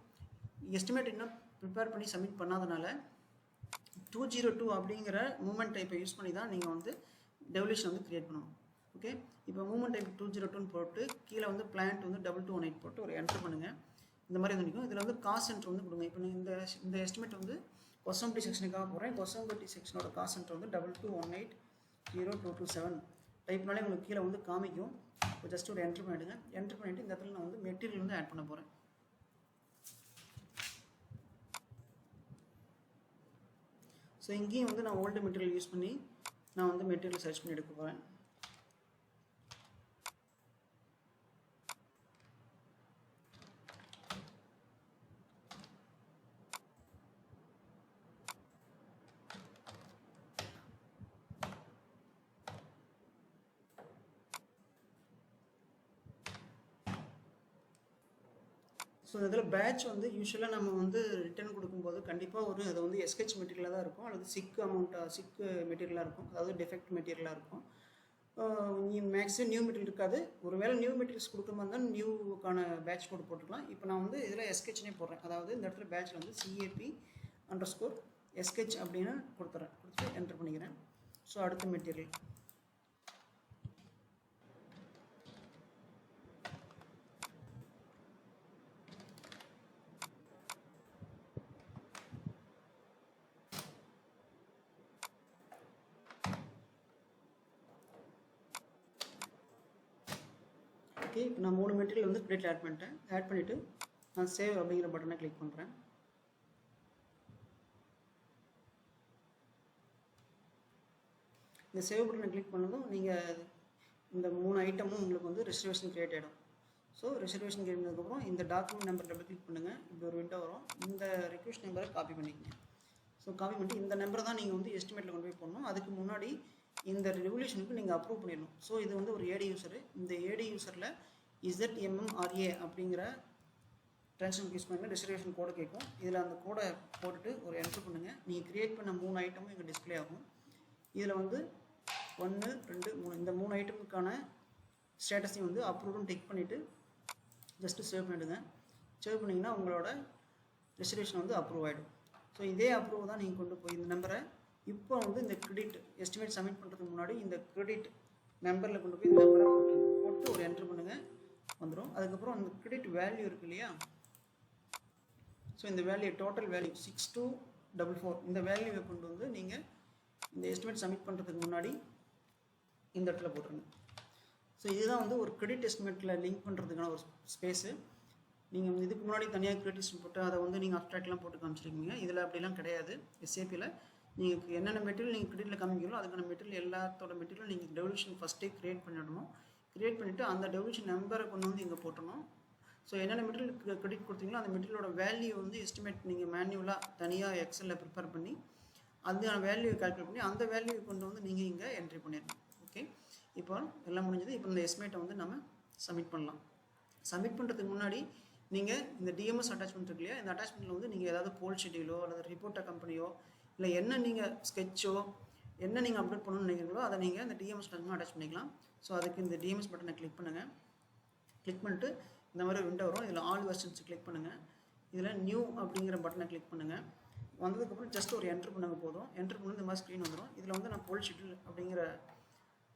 எஸ்டிமேட் இன்னும் ப்ரிப்பேர் பண்ணி சப்மிட் பண்ணாதனால 202 அப்படிங்கிற மூவ்மெண்ட் டைப்பை யூஸ் பண்ணி தான் நீங்கள் வந்து டெவல்யூஷன் வந்து க்ரியேட் பண்ணணும். ஓகே, இப்போ மூவ்மெண்ட் டைப் 202ன்னு போட்டு கீழே வந்து பிளான்ட் வந்து 2218 போட்டு ஒரு என்டர் பண்ணுங்கள். இந்த மாதிரி வந்து நிற்கும். இதில் வந்து காஸ்ட் சென்டர் வந்து கொடுங்க. இப்போ இந்த எஸ்டிமேட் வந்து கொசம்பட்டி செக்ஷனுக்காக போகிறேன். கொசம்பட்டி செக்ஷனோட காஸ்ட் சென்டர் வந்து 22180227 டைப்னாலே உங்களுக்கு கீழே வந்து காமிக்கும். இப்போ ஜஸ்ட் ஒரு என்டர் பண்ணிவிடுங்க. என்டர் பண்ணிவிட்டு இந்த இடத்துல நான் வந்து மெட்டீரியல் வந்து ஆட் பண்ண போகிறேன். ஸோ இங்கேயும் வந்து நான் ஓல்டு மெட்டீரியல் யூஸ் பண்ணி நான் வந்து மெட்டீரியல் சர்ச் பண்ணி எடுக்க போகிறேன். ஸோ இதில் பேட்ச் வந்து யூஸ்வலாக நம்ம வந்து ரிட்டர்ன் கொடுக்கும்போது கண்டிப்பாக ஒரு அது வந்து எஸ்கெச் மெட்டீரியலாக தான் இருக்கும், அல்லது சிக் மெட்டீரியலாக இருக்கும், அதாவது டிஃபெக்ட் மெட்டீரியலாக இருக்கும். மேக்ஸிமம் நியூ மெட்டீரியல் இருக்காது. ஒருவேளை நியூ மெட்டீரியல்ஸ் கொடுக்குற மாதிரி இருந்தால் நியூக்கான பேட்ச் கோட் போட்டுக்கலாம். இப்போ நான் வந்து இதில் எஸ்கெச்னே போடுறேன். அதாவது இந்த இடத்துல பேட்சில் வந்து CAP_SKetch அப்படின்னு கொடுத்துட்டு என்டர் பண்ணிக்கிறேன். ஸோ அடுத்த மெட்டீரியல் ஓகே. இப்போ நான் 3 மெட்டீரியல் வந்து கிரெடிட் ஆட் பண்ணிவிட்டு நான் சேவ் அப்படிங்கிற பட்டனை கிளிக் பண்ணுறேன். இந்த சேவ் பட்டனை கிளிக் பண்ணதும் நீங்கள் இந்த 3 ஐட்டமும் உங்களுக்கு வந்து ரிசர்வேஷன் கிரியேட் ஆகிடும். ஸோ ரிசர்வேஷன் கிரியேட் பண்ணதுக்கப்புறம் இந்த டாக்குமெண்ட் நம்பர் டபுள் கிளிக் பண்ணுங்கள். இப்படி ஒரு விண்டோ வரும். இந்த ரிக்வெஸ்ட் நம்பரை காப்பி பண்ணிக்கங்க. ஸோ காப்பி பண்ணிட்டு இந்த நம்பரை தான் நீங்கள் வந்து எஸ்டிமேட்டில் கொண்டு போய் போடணும். அதுக்கு முன்னாடி இந்த ரெவல்யூஷனுக்கு நீங்கள் அப்ரூவ் பண்ணிடணும். ஸோ இது வந்து ஒரு ஏடி யூசரு. இந்த ஏடி யூசரில் ZMMRA அப்படிங்கிற ட்ரான்ஸ்ஃபர் யூஸ் பண்ணுங்கள். ரிசர்வேஷன் கோடை கேட்கும். இதில் அந்த கோடை போட்டுட்டு ஒரு என்ட்ரு பண்ணுங்கள். நீங்கள் க்ரியேட் பண்ண 3 ஐட்டமும் இங்கே டிஸ்பிளே ஆகும். இதில் வந்து 1 2 3 இந்த 3 ஐட்டமுக்கான ஸ்டேட்டஸையும் வந்து அப்ரூவ்னு டிக் பண்ணிவிட்டு ஜஸ்ட்டு சேவ் பண்ணிவிடுங்க. சேவ் பண்ணிங்கன்னா உங்களோட ரிசர்வேஷன் வந்து அப்ரூவ் ஆகிடும். ஸோ இதே அப்ரூவ் தான் நீங்கள் கொண்டு போய் இந்த நம்பரை இப்போ வந்து இந்த கிரெடிட் எஸ்டிமேட் சப்மிட் பண்ணுறதுக்கு முன்னாடி இந்த கிரெடிட் நம்பரில் கொண்டு போய் இந்த நம்பரை போட்டு ஒரு என்ட்ரு பண்ணுங்கள், வந்துடும். அதுக்கப்புறம் அந்த கிரெடிட் வேல்யூ இருக்குது இல்லையா, ஸோ இந்த வேல்யூ டோட்டல் வேல்யூ 6244 இந்த வேல்யூவை கொண்டு வந்து நீங்கள் இந்த எஸ்டிமேட் சப்மிட் பண்ணுறதுக்கு முன்னாடி இந்த இடத்துல போட்டுருங்க. ஸோ இதுதான் வந்து ஒரு கிரெடிட் எஸ்டிமேட்டில் லிங்க் பண்ணுறதுக்கான ஒரு ஸ்பேஸு. நீங்கள் இதுக்கு முன்னாடி தனியாக கிரெடிட் எஸ்டிமேட் போட்டு அதை வந்து நீங்கள் அப்ட்ராக்ட்லாம் போட்டு காமிச்சிருக்கீங்க. இதில் அப்படிலாம் கிடையாது. SAPயில் நீங்கள் என்னென்ன மெட்டீரியல் நீங்கள் கிரெடிட்டில் காமிக்கிறீங்களோ அதுக்கான மெட்டீரியல் எல்லாத்தோட மெட்டீரியல் நீங்கள் டெவல்யூஷன் ஃபஸ்ட்டே க்ரியேட் பண்ணிடணும். க்ரியேட் பண்ணிவிட்டு அந்த டெவல்யூஷன் நம்பரை கொண்டு வந்து இங்கே போட்டணும். ஸோ என்னென்ன மெட்டீரியல் கிரெடிட் கொடுத்தீங்களோ அந்த மெட்டீரியலோட வேல்யூ வந்து எஸ்டிமேட் நீங்கள் மேனுவலாக தனியாக எக்ஸலில் ப்ரிப்பேர் பண்ணி அதுக்கான வேல்யூ கால்குலேட் பண்ணி அந்த வேல்யூ கொண்டு வந்து நீங்கள் இங்கே என்ட்ரி பண்ணிடணும். ஓகே, இப்போ எல்லாம் முடிஞ்சது. இப்போ இந்த எஸ்டிமேட்டை வந்து நம்ம சப்மிட் பண்ணலாம். சப்மிட் பண்ணுறதுக்கு முன்னாடி நீங்கள் இந்த டிஎம்எஸ் அட்டாச்மெண்ட் இருக்கு இல்லையா, இந்த அட்டாச்மெண்ட்டில் வந்து நீங்கள் ஏதாவது போல் ஷெட்யூலோ அல்லது ரிப்போர்ட்டர் கம்பெனியோ இல்லை என்ன நீங்கள் ஸ்கெட்சோ என்ன நீங்கள் அப்லோட் பண்ணணும்னு நினைக்கிறீங்களோ அதை நீங்கள் இந்த டிஎம்எஸ் டாக்குமெண்ட் அட்டாச் பண்ணிக்கலாம். ஸோ அதுக்கு இந்த டிஎம்எஸ் பட்டனை கிளிக் பண்ணுங்கள். கிளிக் பண்ணிட்டு இந்த மாதிரி விண்டோ வரும். இதில் ஆல் வெர்ஷன்ஸ் கிளிக் பண்ணுங்கள். இதில் நியூ அப்படிங்கிற பட்டனை கிளிக் பண்ணுங்கள். வந்ததுக்கப்புறம் ஜஸ்ட் ஒரு என்ட்ரு பண்ணாங்க போதும். என்ட்ரு பண்ணி இந்த மாதிரி ஸ்க்ரீன் வந்துடும். இதில் வந்து நான் போல் ஷெட்யூல் அப்படிங்கிற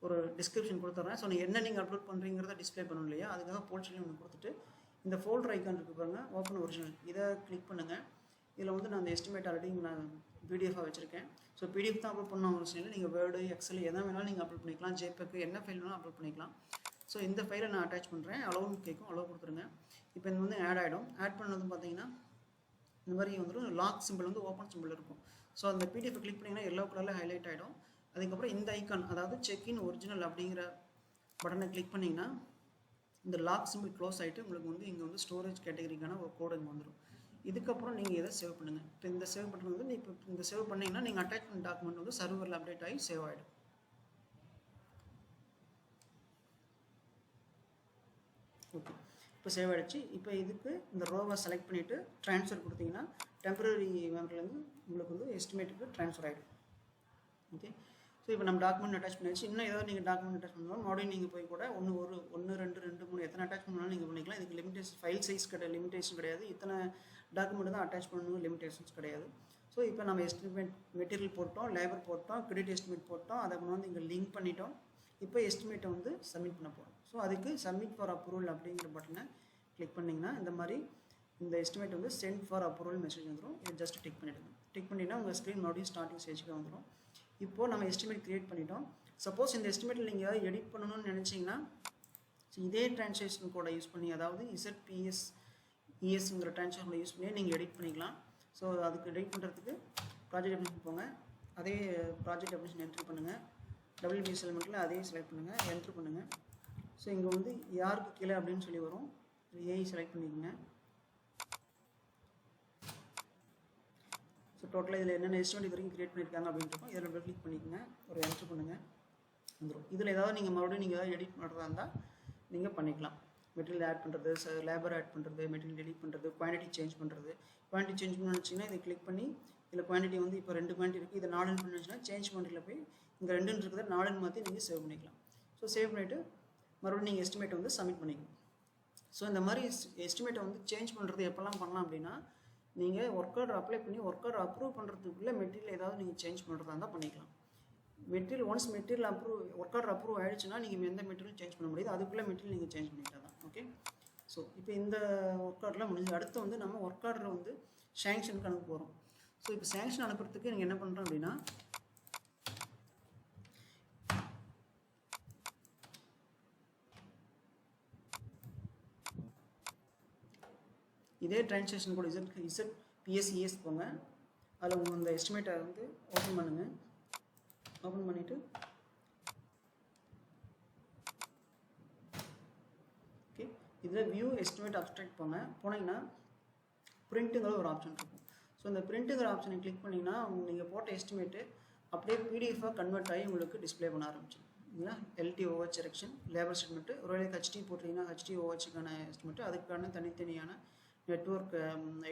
ஒரு டிஸ்கிரிப்ஷன் கொடுத்துட்றேன். ஸோ என்ன நீங்கள் அப்லோட் பண்ணுறீங்கிறத டிஸ்பிளே பண்ணணும் இல்லையா, அதுக்காக போல் ஷெட்யூல் ஒன்று கொடுத்துட்டு இந்த ஃபோல்டர் ஐக்கான் இருக்குது பாருங்கள், ஓப்பன் ஒரிஜினல், இதை கிளிக் பண்ணுங்கள். இதில் வந்து நான் அந்த எஸ்டிமேட் ஆல்ரெடி நான் பிடிஎஃபாக வச்சுருக்கேன். ஸோ பிடிஎஃப் தான் அப்லோட் பண்ண அவசியம் இல்லை. நீங்கள் வேர்டு, எக்ஸல் எதை வேணாலும் நீங்கள் அப்லோட் பண்ணிக்கலாம். ஜேபேக்கு என்ன ஃபைல் வேணாலும் அப்லோட் பண்ணிக்கலாம். ஸோ இந்த ஃபைலை நான் அட்டாச் பண்ணுறேன். அளவுன்னு கேட்கும், அளவு கொடுத்துருங்க. இப்போ இது வந்து ஆட் ஆகிடும். ஆட் பண்ணது பார்த்தீங்கன்னா இந்த மாதிரி வந்துடும். லாக் சிம்பிள் வந்து ஓப்பன் சிம்பிள் இருக்கும். ஸோ அந்த பிடிஎஃப் கிளிக் பண்ணிங்கன்னா எல்லோ கலரில் ஹைலைட் ஆகிடும். அதுக்கப்புறம் இந்த ஐக்கான், அதாவது செக்இன் ஒரிஜினல் அப்படிங்கிற பட்டனை கிளிக் பண்ணிங்கன்னா இந்த லாக் சிம்பிள் க்ளோஸ் ஆகிட்டு உங்களுக்கு வந்து இங்கே வந்து ஸ்டோரேஜ் கேட்டகரிக்கான ஒரு கோடு இங்கே வந்துடும். இதுக்கப்புறம் நீங்கள் எதை சேவ் பண்ணுங்கள். இப்போ இந்த சேவ் பட்டன் வந்து இப்போ இந்த சேவ் பண்ணிங்கன்னா நீங்கள் அட்டாச்மெண்ட் டாக்குமெண்ட் வந்து சர்வரில் அப்டேட் ஆகி சேவ் ஆகிடும். ஓகே, இப்போ சேவ் ஆகிடுச்சு. இப்போ இதுக்கு இந்த ரோவை செலக்ட் பண்ணிவிட்டு ட்ரான்ஸ்ஃபர் கொடுத்தீங்கன்னா டெம்பரரி மெமரிலேருந்து உங்களுக்கு வந்து எஸ்டிமேட்டுக்கு ட்ரான்ஸ்ஃபர் ஆகிடும். ஓகே, ஸோ இப்போ நம்ம டாக்குமெண்ட் அட்டாச் பண்ணியாச்சு. இன்னும் ஏதாவது நீங்கள் டாக்குமெண்ட் அட்டாச் பண்ணாலும் மறுபடியும் நீங்கள் போய் கூட ஒன்று 2 3 எத்தனை அட்டாச் பண்ணாலும் நீங்கள் பண்ணிக்கலாம். இதுக்கு லிமிடேஷன் ஃபைல் சைஸ் லிமிடேஷன் கிடையாது. இத்தனை டாக்குமெண்ட் தான் அட்டாச் பண்ணணும், லிமிடேஷன்ஸ் கிடையாது. ஸோ இப்போ நம்ம எஸ்டிமேட் மெட்டீரியல் போட்டோம், லேபர் போட்டோம், கிரெடிட் எஸ்டிமேட் போட்டோம், அதை வந்து இங்கே லிங்க் பண்ணிட்டோம். இப்போ எஸ்டிமேட்டை வந்து சப்மிட் பண்ண போகிறோம். ஸோ அதுக்கு சப்மிட் ஃபார் அப்ரூவல் அப்படிங்கிற பட்டனை கிளிக் பண்ணிங்கன்னா இந்த மாதிரி இந்த எஸ்டிமேட் வந்து சென்ட் ஃபார் அப்ரூவல் மெசேஜ் வந்துடும். இதை ஜஸ்ட் டிக் பண்ணிவிடுங்க. டிக் பண்ணிங்கன்னா உங்கள் ஸ்க்ரீன் மறுபடியும் ஸ்டார்டிங் ஸ்டேஜுக்கு வந்துடும். இப்போது நம்ம எஸ்டிமேட் க்ரியேட் பண்ணிட்டோம். சப்போஸ் இந்த எஸ்டிமேட்டில் நீங்கள் ஏதாவது எடிட் பண்ணணும்னு நினச்சிங்கன்னா இதே ட்ரான்ஸ்லேஷன் கோடை யூஸ் பண்ணி, அதாவது ZPS/ESங்கிற ட்ரான்ஸ்லேஷன் கோடை யூஸ் பண்ணி நீங்கள் எடிட் பண்ணிக்கலாம். ஸோ அதுக்கு எடிட் பண்ணுறதுக்கு ப்ராஜெக்ட் டெஃபினிஷன் போங்க. அதே ப்ராஜெக்ட் டெஃபினிஷன் என்ட்ரி பண்ணுங்கள். WBS எலிமெண்ட்டில் அதே செலக்ட் பண்ணுங்கள், என்ட்ரு பண்ணுங்கள். ஸோ இங்கே வந்து யாருக்கு கீழே அப்படின்னு சொல்லி வரும். ஏஐ செலக்ட் பண்ணிக்கோங்க. ஸோ டோட்டலாக இதில் என்னென்ன எஸ்டிமேட் வரைக்கும் கிரியேட் பண்ணியிருக்காங்க அப்படின்றப்போ இதில் டபுள் கிளிக் பண்ணிக்கோங்க, ஒரு என்ட்ரு பண்ணுங்கள், வந்துடும். இதில் ஏதாவது நீங்கள் மறுபடியும் நீங்கள் ஏதாவது எடிட் பண்ணுறதா இருந்தால் நீங்கள் பண்ணிக்கலாம். மெட்டீரியல் ஆட் பண்ணுறது, லேபர் ஆட் பண்ணுறது, மெட்டீரியல் எடிட் பண்ணுறது, குவான்டிட்டி சேஞ்ச் பண்ணுறது. குவான்டிட்டி சேஞ்ச் பண்ணி வச்சிங்கன்னா இதை கிளிக் பண்ணி இதில் குவான்டிட்டி வந்து இப்போ 2 குவான்டிட்டி இருக்குது, இதை 4 பண்ணி வச்சுன்னா சேஞ்ச் பண்ணுறதுல போய் இங்கே 2 இருக்கிறத 4 மாற்றி நீங்கள் சேவ் பண்ணிக்கலாம். ஸோ சேவ் பண்ணிவிட்டு மறுபடியும் நீங்கள் எஸ்டிமேட்டை வந்து சப்மிட் பண்ணிக்கணும். ஸோ இந்த மாதிரி எஸ்டிமேட்டை வந்து சேஞ்ச் பண்ணுறது எப்போல்லாம் பண்ணலாம் அப்படின்னா, நீங்கள் ஒர்க் ஆர்டர் அப்ளை பண்ணி ஒர்க் ஆர்டர் அப்ரூவ் பண்ணுறதுக்குள்ளே மெட்டீரியல் ஏதாவது நீங்கள் சேஞ்ச் பண்ணுறதா இருந்தால் பண்ணிக்கலாம். Once material work order approve ஆகிடுச்சுன்னா நீங்கள் எந்த மெட்டீரியல் சேஞ்ச் பண்ண முடியாது, அதுக்குள்ளே மெட்டீரியல் நீங்கள் சேஞ்ச் பண்ணிட்டா தான். ஓகே, ஸோ இப்போ இந்த ஒர்க் ஆர்டரில் முடிஞ்சு அடுத்து வந்து நம்ம ஒர்க் ஆர்டரை வந்து சேங்ஷனுக்கு அனுப்ப போகிறோம். ஸோ இப்போ சேங்ஷன் அனுப்புறதுக்கு நீங்கள் என்ன பண்ணுறோம் அப்படின்னா, இதே ட்ரான்ஸ்லேஷன் கூட ZPS/ES போங்க. அதில் உங்கள் இந்த எஸ்டிமேட்டை வந்து ஓப்பன் பண்ணுங்கள். ஓப்பன் பண்ணிவிட்டு ஓகே, இதில் வியூ எஸ்டிமேட் அப்ஸ்ட்ராக்ட் போனீங்கன்னா பிரிண்ட்டுங்கிற ஒரு ஆப்ஷன் இருக்கும். ஸோ இந்த பிரிண்ட்டுங்கிற ஆப்ஷனை கிளிக் பண்ணிங்கன்னா நீங்கள் போட்ட எஸ்டிமேட்டு அப்படியே பிடிஎஃபாக கன்வெர்ட் ஆகி உங்களுக்கு டிஸ்பிளே பண்ண ஆரம்பிச்சு. இல்லையா, LTOH எரெக்ஷன், லேபர் ஸ்டேட்மெண்ட்டு, ஒருவேளை HT போட்டிங்கன்னா HTOHக்கான எஸ்டிமேட்டு, அதுக்கான தனித்தனியான நெட்வொர்க்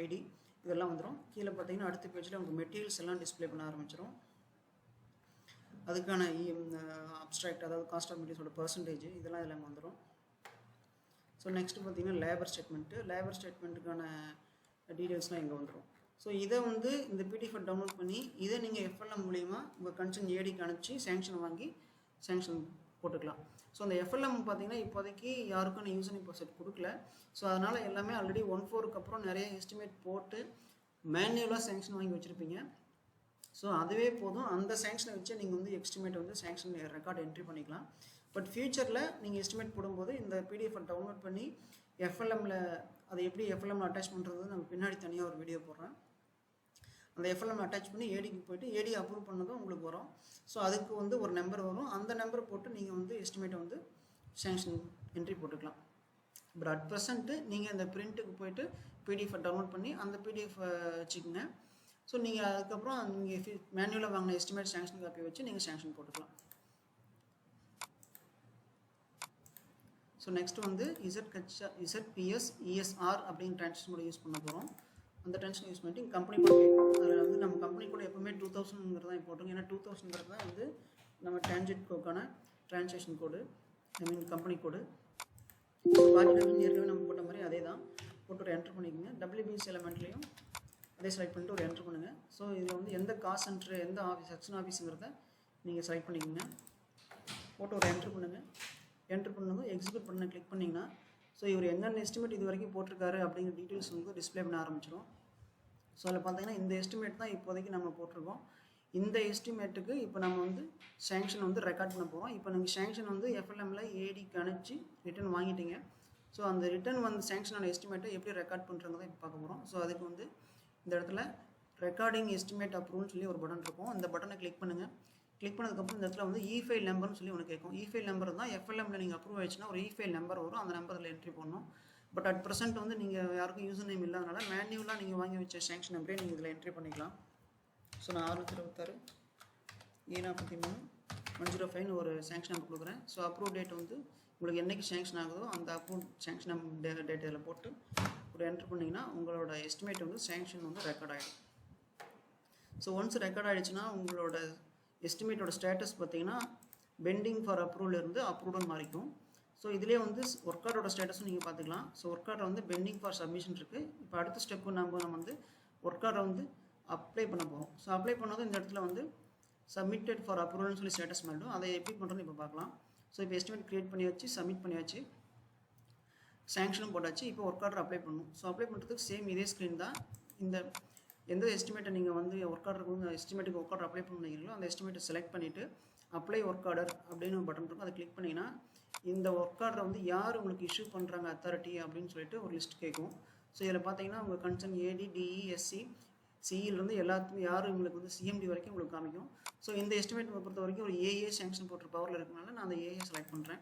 ஐடி இதெல்லாம் வந்துடும். கீழே பார்த்தீங்கன்னா அடுத்த பேஜில் உங்களுக்கு மெட்டீரியல்ஸ் எல்லாம் டிஸ்பிளே பண்ண ஆரம்பிச்சிடும். அதுக்கான அப்ஸ்ட்ராக்ட், அதாவது காஸ்ட் ஆஃப் மெட்டீரியல்ஸோட பர்சன்டேஜ் இதெல்லாம் இதில் வந்துடும். ஸோ நெக்ஸ்ட்டு பார்த்தீங்கன்னா லேபர் ஸ்டேட்மெண்ட்டுக்கான டீட்டெயில்ஸ்லாம் இங்கே வந்துடும். ஸோ இதை வந்து இந்த PDF டவுன்லோட் பண்ணி இதை நீங்கள் FLM மூலிமா உங்கள் கன்சர்ன் ஏடிக்கு அனுப்பிச்சு சேங்ஷன் வாங்கி சேங்ஷன் போட்டுக்கலாம். ஸோ அந்த FLM பார்த்தீங்கன்னா இப்போதைக்கு யாருக்கும் நான் யூசர் பாஸ்வேர்ட் கொடுக்கல. ஸோ அதனால் எல்லாமே ஆல்ரெடி 1.4க்கு அப்புறம் நிறைய எஸ்டிமேட் போட்டு மேனுவலாக சேங்ஷன் வாங்கி வச்சுருப்பீங்க. ஸோ அதுவே போதும். அந்த சேங்ஷனை வச்சு நீங்கள் வந்து எஸ்டிமேட் வந்து சேங்ஷன் ரெக்கார்ட் என்ட்ரி பண்ணிக்கலாம். பட் ஃபியூச்சரில் நீங்கள் எஸ்டிமேட் போடும்போது இந்த PDF டவுன்லோட் பண்ணி FLMல அதை எப்படி FLMல அட்டாச் பண்ணுறது நம்ம பின்னாடி தனியாக ஒரு வீடியோ போடுறேன். அந்த FLM அட்டாச் பண்ணி ஏடிக்கு போய்ட்டு ஏடி அப்ரூவ் பண்ணதும் உங்களுக்கு வரும். ஸோ அதுக்கு வந்து ஒரு நம்பர் வரும். அந்த நம்பரை போட்டு நீங்கள் வந்து எஸ்டிமேட்டை வந்து சேங்ஷன் என்ட்ரி போட்டுக்கலாம். பட் அட் ப்ரெசண்ட்டு நீங்கள் இந்த பிரிண்ட்டுக்கு போய்ட்டு PDF டவுன்லோட் பண்ணி அந்த PDF வச்சுக்கோங்க. ஸோ நீங்கள் அதுக்கப்புறம் நீங்கள் மேனுவலாக வாங்கின எஸ்டிமேட் சேங்ஷன் காப்பி வச்சு நீங்கள் சேங்ஷன் போட்டுக்கலாம். ஸோ நெக்ஸ்ட் வந்து இசட்பிஎஸ் இஎஸ்ஆர் அப்படிங்கிற ட்ரான்சாக்ஷன் கூட யூஸ் பண்ண போகிறோம். அந்த ட்ரான்சாக்ஷன் யூஸ் பண்ணிட்டு கம்பெனி கோட் கேட்கும். அதில் வந்து நம்ம கம்பெனி கோட் எப்பவுமே 2000ங்கிறது தான் போட்டோம். ஏன்னா 2000ங்கிறது தான் வந்து நம்ம டிரான்ஜெட்கோக்கான ட்ரான்சாக்ஷன் கோடு, ஐ மீன் கம்பெனி கோடு. பாக்கெட் ஏற்கனவே நம்ம போட்ட மாதிரி அதே தான் போட்டு ஒரு என்ட்ரு பண்ணிக்கோங்க. WBS எலமெண்ட்லேயும் அதே செலக்ட் பண்ணிட்டு ஒரு என்ட்ரு பண்ணுங்கள். ஸோ இதில் வந்து எந்த காஸ்ட் சென்டர் எந்த ஆஃபீஸ் செக்ஷன் ஆஃபீஸுங்கிறத நீங்கள் செலக்ட் பண்ணிக்கோங்க. போட்டு ஒரு என்ட்ரு பண்ணுங்கள். என்ட்ரு பண்ணதும் எக்ஸிக்யூட் பண்ண கிளிக் பண்ணிங்கன்னா ஸோ இவர் என்னென்ன எஸ்டிமேட் இது வரைக்கும் போட்டிருக்காரு அப்படிங்கிற டீட்டெயில்ஸ் வந்து டிஸ்பிளே பண்ண ஆரம்பிச்சிடும். ஸோ அதில் பார்த்தீங்கன்னா இந்த எஸ்டிமேட் தான் இப்போதைக்கு நம்ம போட்டிருக்கோம். இந்த எஸ்டிமேட்டுக்கு இப்போ நம்ம வந்து சேங்ஷன் வந்து ரெக்கார்ட் பண்ண போகிறோம். இப்போ நீங்கள் சேங்ஷன் வந்து FLMல ஏடிக்கு அனுப்பிச்சு ரிட்டர்ன் வாங்கிட்டீங்க. ஸோ அந்த ரிட்டர்ன் வந்து சேங்ஷனான எஸ்டிமேட்டை எப்படி ரெக்கார்ட் பண்ணுறதை இப்போ பார்க்க போகிறோம். ஸோ அதுக்கு வந்து இந்த இடத்துல ரெக்கார்டிங் எஸ்டிமேட் அப்ரூவ்னு சொல்லி ஒரு பட்டன் இருக்கும். அந்த பட்டனை கிளிக் பண்ணுங்கள். கிளிக் பண்ணதுக்கப்புறம் இந்த இடத்துல வந்து இ-ஃபைல் நம்பர்னு சொல்லி ஒன்று கேட்கும். இ-ஃபைல் நம்பர் தான் FLMல நீங்கள் அப்ரூவ் ஆயிடுச்சுன்னா ஒரு இ-ஃபைல் நம்பர் வரும். அந்த நம்பரில் என்ட்ரி பண்ணணும். பட் அட் ப்ரெசென்ட் வந்து நீங்கள் யாருக்கும் யூசர் நேம் இல்லாதனால மேனுவலாக நீங்கள் வாங்கி வச்ச சேங்ஷன் நம்பரே நீங்கள் இதில் என்ட்ரி பண்ணிக்கலாம். ஸோ நான் 626 E43 105 ஒரு சேங்ஷன் நம்பர் கொடுக்குறேன். ஸோ அப்ரூவ் டேட் வந்து உங்களுக்கு என்றைக்கு சேங்ஷன் ஆகுதோ அந்த அப்ரூவ் சேங்ஷன் டேட் இதில் போட்டு ஒரு என்ட்ரு பண்ணிங்கன்னா உங்களோட எஸ்டிமேட் வந்து சேங்ஷன் வந்து ரெக்கார்ட் ஆகிடும். ஸோ ஒன்ஸ் ரெக்கார்ட் ஆகிடுச்சுன்னா உங்களோட எஸ்டிமேட்டோட ஸ்டேட்டஸ் பார்த்தீங்கன்னா பெண்டிங் ஃபார் அப்ரூவல் இருந்து அப்ரூவ்டுன்னு மாறிக்கும். ஸோ இதிலே வந்து ஒர்க் ஆர்டரோட ஸ்டேட்டஸும் நீங்கள் பார்த்துக்கலாம். ஸோ ஒர்க் ஆர்டர் வந்து பெண்டிங் ஃபார் சப்மிஷன் இருக்குது. இப்போ அடுத்த ஸ்டெப்பு நம்ம வந்து ஒர்க் ஆர்டரை வந்து அப்ளை பண்ண போகிறோம். ஸோ அப்ளை பண்ணதும் இந்த இடத்துல வந்து சப்மிட்டட் ஃபார் அப்ரூவல்னு சொல்லி ஸ்டேட்டஸ் மாறிடும். அதை எப்படி பண்ணுறதுன்னு இப்போ பார்க்கலாம். ஸோ இப்போ எஸ்டிமேட் க்ரியேட் பண்ணியாச்சு, சப்மிட் பண்ணியாச்சு, சேங்ஷனும் போட்டாச்சு. இப்போ ஒர்க் ஆர்டர் அப்ளை பண்ணணும். ஸோ அப்ளை பண்ணுறதுக்கு சேம் இதே ஸ்க்ரீன் தான். இந்த எந்த எஸ்டிமேட்டை நீங்கள் வந்து ஒர்க் ஆர்டருக்கு வந்து எஸ்டிமேட்டுக்கு ஒர்க் ஆர்டர் அப்ளை பண்ணுறீங்களோ அந்த எஸ்டிமேட்டை செலக்ட் பண்ணிவிட்டு அப்ளை ஒர்க் ஆர்டர் அப்படின்னு ஒரு பட்டன் இருக்கும். அதை கிளிக் பண்ணிங்கன்னா இந்த ஒர்க் ஆர்டரை வந்து யார் உங்களுக்கு இஷ்யூ பண்ணுறாங்க அத்தாரிட்டி அப்படின்னு சொல்லிட்டு ஒரு லிஸ்ட் கேட்கும். ஸோ இதில் பார்த்தீங்கன்னா உங்கள் கன்சர்ன் ஏடி, டிஇ, எஸ்சி, சிஇலேருந்து எல்லாத்துக்கும் யார் உங்களுக்கு வந்து சிஎம்டி வரைக்கும் உங்களுக்கு காமிக்கும். ஸோ இந்த எஸ்டிமேட் பொறுத்த வரைக்கும் ஒரு ஏஏ சேங்ஷன் போட்டு பவரில் இருக்கனால நான் அந்த ஏஏ செலக்ட் பண்ணுறேன்.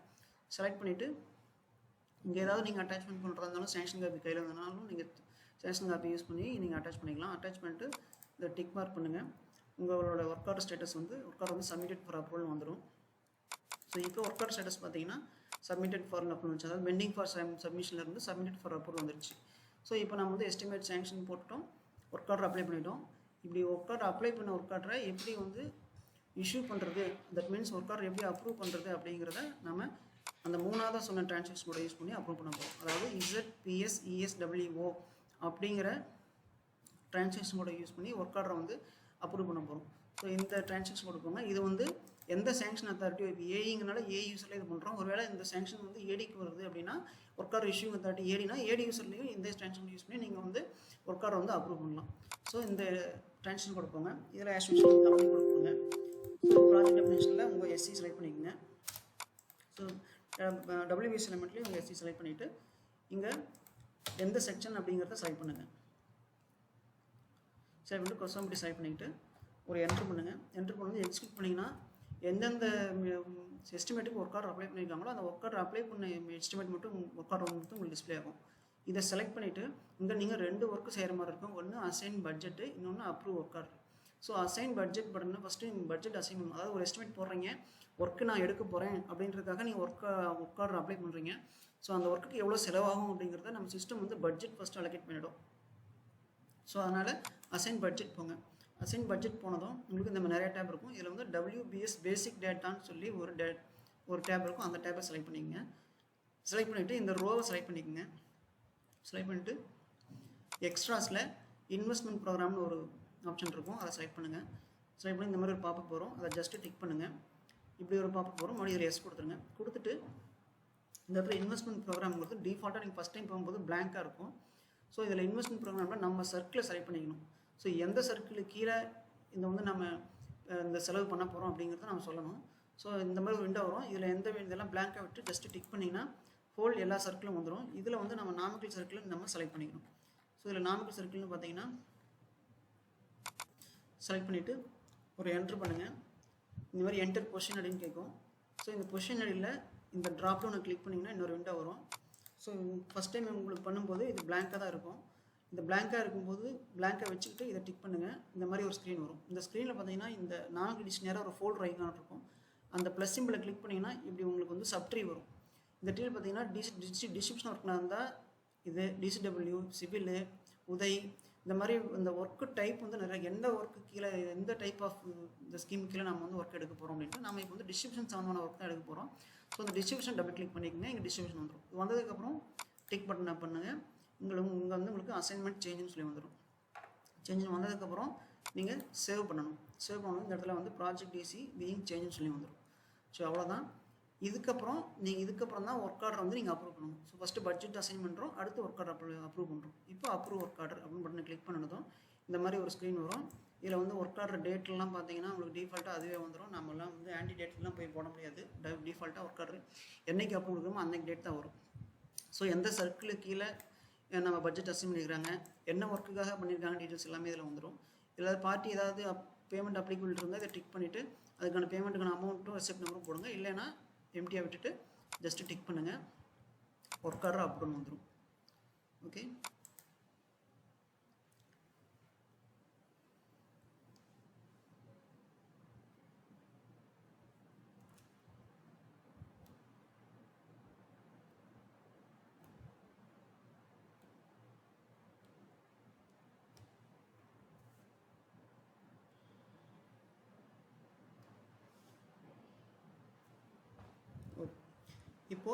செலக்ட் பண்ணிவிட்டு இங்கே ஏதாவது நீங்கள் அட்டாச்மெண்ட் பண்ணுறதா இருந்தாலும் சேங்ஷன் காப்பி கையில் இருந்தாலும் நீங்கள் சேங்ஷன் காப்பி யூஸ் பண்ணி நீங்கள் அட்டாச் பண்ணிக்கலாம். அட்டாச் பண்ணிட்டு இந்த டிக் மார்க் பண்ணுங்கள். உங்களோட ஒர்க் ஆர்டர் ஸ்டேட்டஸ் வந்து ஒர்க் ஆர்டர் வந்து சப்மிட்டட் ஃபார் அப்ரூவல் வந்துடும். ஸோ இப்போ ஒர்க் ஆர்டர் ஸ்டேட்டஸ் பார்த்தீங்கன்னா சப்மிட்டட் ஃபார் அப்ரூவல் வந்துச்சு. அதாவது பெண்டிங் ஃபார் சப்மிஷன்லேருந்து சப்மிட்டட் ஃபார் அப்ரூவல் வந்துருச்சு. ஸோ இப்போ நம்ம வந்து எஸ்டிமேட் சேங்ஷன் போட்டுட்டோம், ஒர்க் ஆர்டர் அப்ளை பண்ணிட்டோம். இப்படி ஒர்க் ஆர்டர் அப்ளை பண்ண ஒர்க் ஆர்டரை எப்படி வந்து இஷ்யூ பண்ணுறது, தட் மீன்ஸ் ஒர்க் ஆர்டர் எப்படி அப்ரூவ் பண்ணுறது அப்படிங்கிறத நம்ம அந்த மூணாவது சொன்ன ட்ரான்சாக்ஷன் கூட யூஸ் பண்ணி அப்ரூவ் பண்ண போகிறோம். அதாவது ZPSESWO அப்படிங்கிற ட்ரான்சாக்ஷன் கூட யூஸ் பண்ணி ஒர்க் ஆர்டரை வந்து அப்ரூவ் பண்ண போகிறோம். ஸோ இந்த ட்ரான்சாக்ஷன் கொடுப்போங்க. இது வந்து எந்த சேங்ஷன் அத்தாரிட்டியோ இப்போ ஏஇங்கனால ஏ யூஸரில் இது பண்ணுறோம். ஒருவேளை இந்த சேங்ஷன் வந்து ஏடிக்கு வருது அப்படின்னா ஒர்க் ஆர்டர் இஷ்யூ அத்தாரிட்டி ஏடினா ஏடி யூஸர்லையும் இந்த ட்ரான்சாக்ஷன் யூஸ் பண்ணி நீங்கள் வந்து ஒர்க் ஆர்டர் வந்து அப்ரூவ் பண்ணலாம். ஸோ இந்த ட்ரான்சாக்ஷன் கொடுப்போங்க. இதில் ஆஸ் யூஷுவல் கம்பெனி கொடுப்போங்க. ஸோ ப்ராஜெக்ட் டெஃபினேஷனில் உங்கள் எஸ்சி செலக்ட் பண்ணிக்கோங்க. ஸோ WBS எலிமெண்ட்லேயும் உங்கள் எஸ்சி செலக்ட் பண்ணிவிட்டு இங்கே எந்த செக்ஷன் அப்படிங்கிறத செலக்ட் பண்ணுங்கள். செலக்ட் பண்ணிட்டு கொஸ்டின் செலக்ட் பண்ணிக்கிட்டு ஒரு என்ட்ரு பண்ணுங்கள். என்ட்ரு பண்ணி எக்ஸிக்யூட் பண்ணிங்கன்னா எந்தெந்த எஸ்டிமேட்டுக்கு ஒர்க் ஆர்டர் அப்ளை பண்ணியிருக்காங்களோ அந்த ஒர்க் ஆர்டர் அப்ளை பண்ண எஸ்டிமேட் மட்டும் ஒர்க் ஆர்டர் மட்டும் உங்களுக்கு டிஸ்பிளே ஆகும். இதை செலக்ட் பண்ணிவிட்டு இங்கே நீங்கள் 2 ஒர்க்கு செய்கிற மாதிரி இருக்கும். ஒன்று அசைன் பட்ஜெட்டு, இன்னொன்று approve work order. So assign budget பட்டன்னா ஃபஸ்ட்டு பட்ஜெட் அசைன் பண்ணணும். அதாவது ஒரு எஸ்டிமேட் போடுறீங்க, ஒர்க்கு நான் எடுக்க போகிறேன் அப்படின்றதுக்காக நீங்கள் ஒர்க் ஆர்டர் அப்ளை பண்ணுறீங்க. ஸோ அந்த ஒர்க்குக்கு எவ்வளோ செலவாகும் அப்படிங்கிறத நம்ம சிஸ்டம் வந்து பட்ஜெட் ஃபஸ்ட்டு அலோகேட் பண்ணிவிடும். ஸோ அதனால் அசைன் பட்ஜெட் போங்க. அசைன் பட்ஜெட் போனதும் உங்களுக்கு இந்த மாதிரி நிறைய டேப் இருக்கும். இதில் வந்து WBS பேசிக் டேட்டான்னு சொல்லி ஒரு டேப் இருக்கும். அந்த டேப்பை செலக்ட் பண்ணிக்கங்க. செலக்ட் பண்ணிவிட்டு இந்த ரோவை செலக்ட் பண்ணிக்கோங்க. செலக்ட் பண்ணிவிட்டு எக்ஸ்ட்ராஸில் இன்வெஸ்ட்மெண்ட் ப்ரோக்ராம்னு ஒரு ஆப்ஷன் இருக்கும். அதை செலக்ட் பண்ணுங்கள். செலக்ட் பண்ணி இந்த மாதிரி ஒரு பாப்பப் வரும். அதை ஜஸ்ட்டு டிக் பண்ணுங்கள். இப்படி ஒரு பாப்பப் வரும். மறுபடியும் எஸ் கொடுத்துருங்க. கொடுத்துட்டு இந்த இடத்துல இன்வெஸ்ட்மெண்ட் ப்ரோக்ராம் கொடுத்து டிஃபால்ட்டாக நீங்கள் ஃபஸ்ட் டைம் போகும்போது பிளாங்காக இருக்கும். ஸோ இதில் இன்வெஸ்ட்மெண்ட் ப்ரோக்ராமில் நம்ம சர்க்கிளை செலக்ட் பண்ணிக்கணும். ஸோ எந்த சர்க்கிளுக்கு கீழே இந்த வந்து நம்ம இந்த செலவு பண்ண போகிறோம் அப்படிங்கிறத நம்ம சொல்லணும். ஸோ இந்த மாதிரி ஒரு விண்டோ வரும். இதில் இதெல்லாம் பிளாங்காக விட்டு ஜஸ்ட்டு டிக் பண்ணிங்கன்னா ஹோல் எல்லா சர்க்கிளும் வந்துடும். இதில் வந்து நம்ம நாமிக்கல் சர்க்கிளை நம்ம செலக்ட் பண்ணிக்கணும். ஸோ இதில் நாமிக்கல் சர்க்கிள்னு பார்த்தீங்கன்னா செலக்ட் பண்ணிவிட்டு ஒரு என்ட்ரு பண்ணுங்கள். இந்த மாதிரி என்டர் பொசிஷன் அப்படின்னு கேட்கும். ஸோ இந்த பொசிஷன் அடியில் இந்த ட்ராப் டவுனை கிளிக் பண்ணிங்கன்னா இன்னொரு விண்டோ வரும். ஸோ ஃபஸ்ட் டைம் உங்களுக்கு பண்ணும்போது இது பிளாங்காக தான் இருக்கும். இந்த பிளாங்காக இருக்கும்போது பிளாங்காக வச்சுக்கிட்டு இதை டிக் பண்ணுங்கள். இந்த மாதிரி ஒரு ஸ்க்ரீன் வரும். இந்த ஸ்க்ரீனில் பார்த்தீங்கன்னா இந்த 4 டிஜிட் நேராக ஒரு ஃபோல்டர் ஐக்கான் இருக்கும். அந்த ப்ளஸ் சிம்பிளை கிளிக் பண்ணிங்கன்னா இப்படி உங்களுக்கு வந்து சப்ட்ரீ வரும். இந்த ட்ரீல் பார்த்தீங்கன்னா டிஸ்கிரிப்ஷன் ஒர்க்னா இருந்தால் இது டிசிடபிள்யூ, சிவில், உதய், இந்த மாதிரி இந்த ஒர்க்கு டைப் வந்து நிறைய எந்த ஒர்க்கு கீழே எந்த டைப் ஆஃப் இந்த ஸ்கீம் கீழே நம்ம வந்து ஒர்க் எடுக்க போகிறோம் அப்படின்ட்டு நம்ம இப்போ வந்து டிஸ்கிரிப்ஷன் சம்மந்தமான ஒர்க் தான் எடுக்க போகிறோம். ஸோ அந்த டிஸ்கிரிப்ஷன் டபுள் கிளிக் பண்ணிக்கோங்க. இங்கே டிஸ்கிரிப்ஷன் வந்துடும். இது வந்ததுக்கப்புறம் டிக் பட்டனை பண்ணுங்கள். இங்கே வந்து உங்களுக்கு அசைன்மெண்ட் சேஞ்சுன்னு சொல்லி வந்துடும். சேஞ்சுன்னு வந்ததுக்கப்புறம் நீங்கள் சேவ் பண்ணணும். சேவ் பண்ணணும். இந்த இடத்துல வந்து ப்ராஜெக்ட் டிசி பீயிங் சேஞ்சுன்னு சொல்லி வந்துடும். ஸோ அவ்வளோதான். இதுக்கப்புறம் தான் ஒர்க் ஆர்டர் வந்து நீங்கள் அப்ரூவ் பண்ணணும். ஸோ ஃபஸ்ட்டு பட்ஜெட் அசைன் பண்ணுறோம், அடுத்து ஒர்க் ஆர்டர் அப்ரூவ் பண்ணுறோம். இப்போ அப்ரூவ் ஒர்க் ஆர்டர் அப்படின்னு பட்டனை கிளிக் பண்ணதும் இந்த மாதிரி ஒரு ஸ்க்ரீன் வரும். இதில் வந்து ஒர்க் ஆர்டர் டேட்லாம் பார்த்தீங்கன்னா உங்களுக்கு டிஃபால்ட்டாக அதுவே வந்துடும். நம்மலாம் வந்து ஆன்டி டேட்லாம் போய் போட முடியாது. டிஃபால்ட்டாக ஒர்க் ஆர்டர் என்றைக்கு அப்ரூவ் கொடுக்குறோமோ அன்றைக்கு டேட் தான் வரும். ஸோ எந்த சர்க்கிளுக்கு கீழே நம்ம பட்ஜெட் அசைன் பண்ணிக்கிறாங்க, என்ன ஒர்க்குக்காக பண்ணியிருக்காங்க, டீட்டெயில்ஸ் எல்லாமே இதில் வந்துடும். இதில் பார்ட்டி ஏதாவது பேமெண்ட் அப்ளிகபிள் இருந்தால் இதை டிக் பண்ணிவிட்டு அதுக்கான பேமெண்ட்டுக்கான அமௌண்ட்டும் ரெசிப்ட் நம்பரும் போடுங்க. இல்லைன்னா எம்டியாக விட்டுட்டு ஜஸ்ட்டு டிக் பண்ணுங்கள். ஒர்க் ஆர்டர் அப்ரூவ் வந்துடும். ஓகே, இப்போ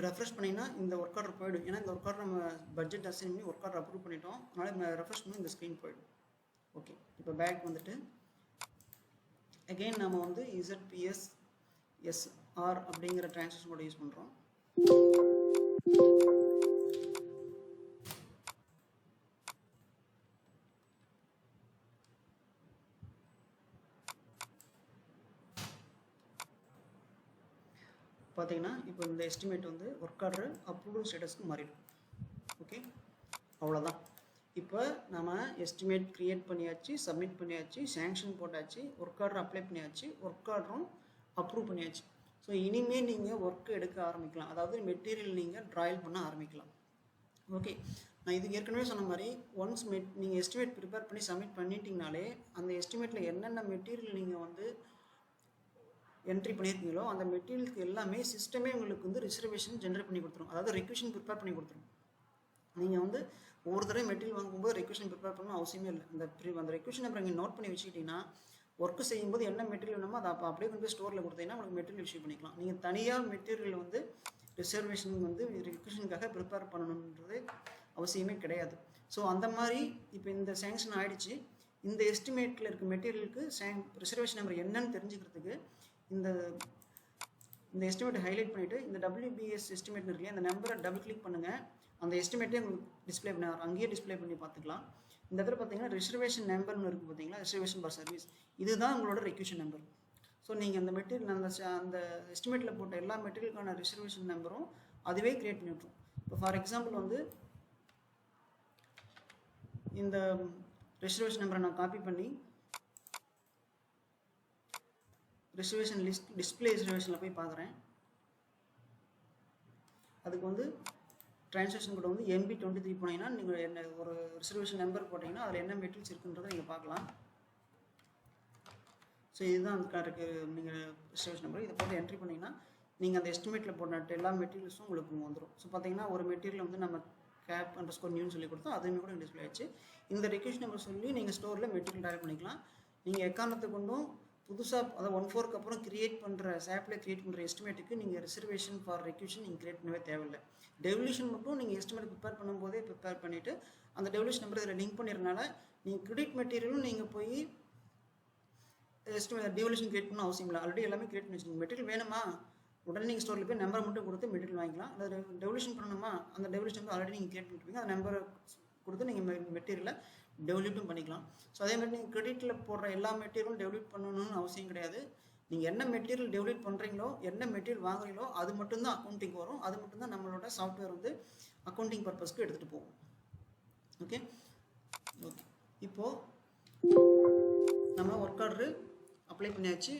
ரெஃப்ரெஷ் பண்ணிங்கன்னா இந்த ஒர்க் ஆர்டர் போய்டும். ஏன்னா இந்த ஒர்க் ஆர்டர் நம்ம பட்ஜெட் அசைன் பண்ணி ஒர்க் ஆர்டர் அப்ரூவ் பண்ணிட்டோம். அதனால் ரெஃப்ரெஷ் பண்ணி இந்த ஸ்க்ரீன் போய்டும். ஓகே, இப்போ பேக் வந்துட்டு அகெயின் நம்ம வந்து ZPSSR அப்படிங்கிற டிரான்சாக்ஷன் கோட் யூஸ் பண்ணுறோம். பார்த்தீங்கன்னா இப்போ இந்த எஸ்டிமேட் வந்து ஒர்க் ஆர்டர் அப்ரூவல் ஸ்டேட்டஸ்க்கு மாறிடும். ஓகே, அவ்வளோதான். இப்போ நம்ம எஸ்டிமேட் க்ரியேட் பண்ணியாச்சு, சப்மிட் பண்ணியாச்சு, சேங்ஷன் போட்டாச்சு, ஒர்க் ஆர்டர் அப்ளை பண்ணியாச்சு, ஒர்க் ஆர்டரும் அப்ரூவ் பண்ணியாச்சு. ஸோ இனிமேல் நீங்கள் ஒர்க் எடுக்க ஆரம்பிக்கலாம். அதாவது மெட்டீரியல் நீங்கள் ட்ராயல் பண்ண ஆரம்பிக்கலாம். ஓகே, நான் இதுக்கு ஏற்கனவே சொன்ன மாதிரி ஒன்ஸ் நீங்கள் எஸ்டிமேட் ப்ரிப்பேர் பண்ணி சப்மிட் பண்ணிட்டீங்கனாலே அந்த எஸ்டிமேட்டில் என்னென்ன மெட்டீரியல் நீங்கள் வந்து என்ட்ரி பண்ணியிருக்கீங்களோ அந்த மெட்டீரியலுக்கு எல்லாமே சிஸ்டமே உங்களுக்கு வந்து ரிசர்வேஷன் ஜென்ரேட் பண்ணி கொடுத்துரும். அதாவது ரெக்யூஷன் ப்ரிப்பேர் பண்ணி கொடுத்துரும். நீங்கள் வந்து ஒவ்வொரு தடவை மெட்டீரியல் வாங்கும்போது ரெக்யூஷன் ப்ரிப்பேர் பண்ணணும் அவசியமே இல்லை. அந்த ரெக்யூஷன் நம்பர் நீங்கள் நோட் பண்ணி வச்சுக்கிட்டீங்கன்னா ஒர்க்கு செய்யும்போது என்ன மெட்டீரியல் வேணுமோ அதை அப்படியே கொண்டு போய் ஸ்டோரில் கொடுத்தீங்கன்னா உங்களுக்கு மெட்டீரியல் இஷ்யூ பண்ணிக்கலாம். நீங்கள் தனியாக மெட்டீரியல் வந்து ரிசர்வேஷன் வந்து ரெக்யூஷனுக்காக ப்ரிப்பேர் பண்ணணுன்றது அவசியமே கிடையாது. ஸோ அந்த மாதிரி இப்போ இந்த சேங்ஷன் ஆகிடுச்சு. இந்த எஸ்டிமேட்டில் இருக்க மெட்டீரியலுக்கு ரிசர்வேஷன் நம்பர் என்னன்னு தெரிஞ்சுக்கிறதுக்கு இந்த எஸ்டிமேட்டை ஹைலைட் பண்ணிவிட்டு இந்த WBS எஸ்டிமேட் இருக்கு அந்த நம்பரை டபுள் கிளிக் பண்ணுங்கள். அந்த எஸ்டிமேட்டே உங்களுக்கு டிஸ்பிளே பண்ண அங்கேயே டிஸ்பிளே பண்ணி பார்த்துக்கலாம். இந்த இடத்துல பார்த்தீங்கன்னா ரிசர்வேஷன் நம்பர்னு இருக்குது பார்த்தீங்களா, ரிசர்வேஷன் பர் சர்வீஸ், இதுதான் உங்களோட ரெக்யூஷன் நம்பர். ஸோ நீங்கள் அந்த மெட்டீரியல் அந்த எஸ்டிமேட்டில் போட்ட எல்லா மெட்டீரியலுக்கான ரிசர்வேஷன் நம்பரும் அதுவே க்ரியேட் பண்ணி விட்டுரும். இப்போ ஃபார் எக்ஸாம்பிள் வந்து இந்த ரிசர்வேஷன் நம்பரை நான் காப்பி பண்ணி ரிசர்வேஷன் லிஸ்ட் டிஸ்பிளே ரிசர்வேஷனில் போய் பார்க்குறேன். அதுக்கு வந்து டிரான்சாக்ஷன் கூட வந்து MB23 போனீங்கன்னா நீங்கள் என்ன ஒரு ரிசர்வேஷன் நம்பர் போட்டிங்கன்னா அதில் என்ன மெட்டீரியல்ஸ் இருக்குன்றதை நீங்கள் பார்க்கலாம். ஸோ இதுதான் அதுக்காக நீங்கள் ரிசர்வேஷன் நம்பர் இதை போட்டு என்ட்ரி பண்ணிங்கன்னா நீங்கள் அந்த எஸ்டிமேட்டில் போட்ட எல்லா மெட்டீரியல்ஸும் உங்களுக்கு வந்துடும். ஸோ பார்த்தீங்கன்னா ஒரு மெட்டீரியல் வந்து நம்ம cap_new சொல்லி கொடுத்தோம், அதுவுமே கூட டிஸ்பிளே ஆச்சு. இந்த ரெக்யூஷன் நம்பர் சொல்லி நீங்கள் ஸ்டோரில் மெட்டீரியல் டைப் பண்ணிக்கலாம். நீங்கள் எக்காரணத்தை கொண்டும் புதுசாக அதாவது 1.4க்கு அப்புறம் கிரியேட் பண்ணுற SAPல கிரியேட் பண்ணுற எஸ்டிமேட்டுக்கு நீங்கள் ரிசர்வேஷன் ஃபார் ரெக்யூஷன் நீங்கள் கிரியேட் பண்ணவே தேவையில்லை. டெவல்யூஷன் மட்டும் நீங்கள் எஸ்டிமேட் ப்ரிப்பேர் பண்ணும்போதே ப்ரிப்பேர் பண்ணிவிட்டு அந்த டெவல்யூஷன் நம்பர் இதில் லிங்க் பண்ணிடுறதுனால நீங்கள் கிரெடிட் மெட்டீரியலும் நீங்கள் போய் எஸ்டிமேட் டெவல்யூஷன் கிரியேட் பண்ண அவசியம் இல்லை. ஆல்ரெடி எல்லாமே கிரியேட் பண்ணி வச்சுக்கோங்க. மெட்டீரியல் வேணுமா உடனே நீங்கள் ஸ்டோரில் போய் நம்பர் மட்டும் கொடுத்து மெட்டீரியல் வாங்கிக்கலாம். அதை டெவல்யூஷன் பண்ணணுமா அந்த டெவல்யூஷன் நம்பர் ஆல்ரெடி நீங்கள் கிரியேட் பண்ணிருப்பீங்க, அந்த நம்பரை கொடுத்து நீங்கள் மெட்டீரியலை டெவல்யூட்டும் பண்ணிக்கலாம். ஸோ அதே மாதிரி நீங்கள் கிரெடிட்டில் போடுற எல்லா மெட்டீரியலும் டெவல்யூட் பண்ணணும்னு அவசியம் கிடையாது. நீங்கள் என்ன மெட்டீரியல் டெவல்யூட் பண்ணுறீங்களோ என்ன மெட்டீரியல் வாங்குறீங்களோ அது மட்டும்தான் அக்கௌண்டிங் வரும். அது மட்டும்தான் நம்மளோட சாஃப்ட்வேர் வந்து அக்கௌண்டிங் பர்பஸ்க்கு எடுத்துகிட்டு போகும். ஓகே ஓகே, இப்போது நம்ம ஒர்க் ஆர்டரு அப்ளை பண்ணியாச்சு,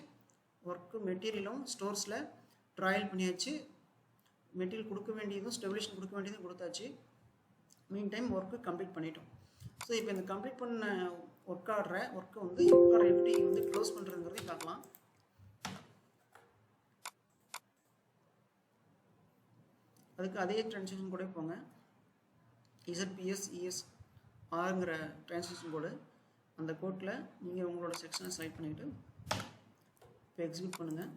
ஒர்க்கு மெட்டீரியலும் ஸ்டோர்ஸில் ட்ராயல் பண்ணியாச்சு, மெட்டீரியல் கொடுக்க வேண்டியதும் டெவல்யூஷன் கொடுக்க வேண்டியதும் கொடுத்தாச்சு. மீன் டைம் ஒர்க்கு கம்ப்ளீட் பண்ணிட்டோம். ஸோ இப்போ இந்த கம்ப்ளீட் பண்ண ஒர்க் ஒர்க்கை வந்து எப்படி வந்து க்ளோஸ் பண்ணுறதுங்கிறதையும் பார்க்கலாம். அதுக்கு அதே ட்ரான்சாக்ஷன் கூட போங்க. ZPS ESRங்கிற ட்ரான்சாக்ஷன் கோடு, அந்த கோட்டில் நீங்கள் உங்களோட செக்ஷனை செலக்ட் பண்ணிவிட்டு இப்போ எக்ஸிக்யூட் பண்ணுங்கள்.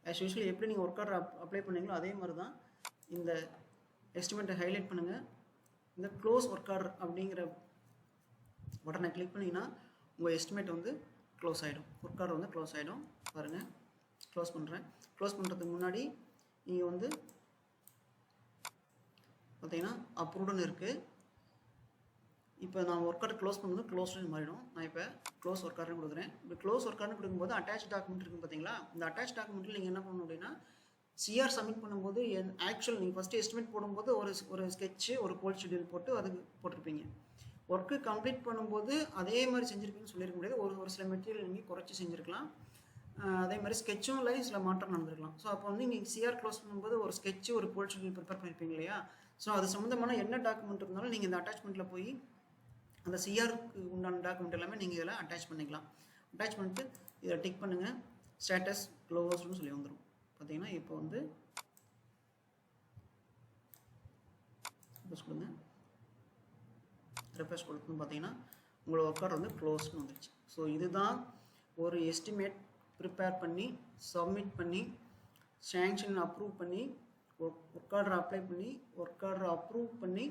ஆஸ் யூஷுவல் எப்படி நீங்கள் ஒர்க் ஆர்டர் அப்ளை பண்ணீங்களோ அதே மாதிரி தான் இந்த எஸ்டிமேட்டை ஹைலைட் பண்ணுங்கள். இந்த க்ளோஸ் ஒர்க் ஆர்டர் அப்படிங்கிற பட்டனை கிளிக் பண்ணிங்கன்னா உங்கள் எஸ்டிமேட் வந்து க்ளோஸ் ஆகிடும். ஒர்க் ஆர்டர் வந்து க்ளோஸ் ஆகிடும். பாருங்கள், க்ளோஸ் பண்ணுறேன். க்ளோஸ் பண்ணுறதுக்கு முன்னாடி நீங்கள் வந்து பார்த்தீங்கன்னா அப்ரூவ்டுன்னு இருக்குது. இப்போ நான் ஒர்க் ஆர்டர் க்ளோஸ் பண்ணும்போது க்ளோஸ்டுன்னு மாறிடும். நான் இப்போ க்ளோஸ் ஒர்க் ஆர்டர் கொடுக்குறேன். இப்போ க்ளோஸ் ஒர்க் ஆர்டர் கொடுக்கும்போது அட்டாச் டாக்குமெண்ட் இருக்குது பார்த்தீங்களா? இந்த அட்டாச் டாக்குமெண்ட்டில் நீங்கள் என்ன பண்ணணும் அப்படின்னா, சிஆர் சப்மிட் பண்ணும்போது ஆக்சுவல் நீங்கள் ஃபஸ்ட்டு எஸ்டிமேட் போடும்போது ஒரு ஸ்கெட்சு ஒரு கோல் ஷெட்யூல் போட்டு அதுக்கு போட்டிருப்பீங்க. ஒர்க்கு கம்ப்ளீட் பண்ணும்போது அதே மாதிரி செஞ்சுருப்பீங்கன்னு சொல்லியிருக்க முடியாது. ஒரு சில மெட்டீரியல் நீங்கள் குறைச்சி செஞ்சுருக்கலாம். அதே மாதிரி ஸ்கெட்சும் இல்லை, சில மாற்றம் நடந்திருக்கலாம். ஸோ அப்போ வந்து நீங்கள் சிஆர் க்ளோஸ் பண்ணும்போது ஒரு ஸ்கெட்சு ஒரு கோல் ஷெட்யூல் ப்ரிப்பேர் பண்ணியிருப்பீங்க இல்லையா? ஸோ அது சம்மந்தமான என்ன டாக்குமெண்ட் இருந்தாலும் நீங்கள் இந்த அட்டாச்மெண்ட்டில் போய் அந்த சிஆருக்கு உண்டான டாக்குமெண்ட் எல்லாமே நீங்கள் இதில் அட்டாச் பண்ணிக்கலாம். அட்டாச் பண்ணிட்டு இதை டிக் பண்ணுங்கள். ஸ்டேட்டஸ் க்ளோஸ்டுன்னு சொல்லி வந்துடும். பார்த்தீங்கன்னா இப்போ வந்து ரெஃப்ரெஷ் கொடுங்க. ரெஃப்ரெஷ் கொடுத்துன்னு பார்த்தீங்கன்னா உங்களோட ஒர்க் ஆர்டர் வந்து க்ளோஸ்னு வந்துருச்சு. ஸோ இதுதான் ஒரு எஸ்டிமேட் ப்ரிப்பேர் பண்ணி சப்மிட் பண்ணி சேங்ஷன் அப்ரூவ் பண்ணி ஒர்க் ஆர்டர் அப்ளை பண்ணி ஒர்க் ஆர்டர் அப்ரூவ் பண்ணி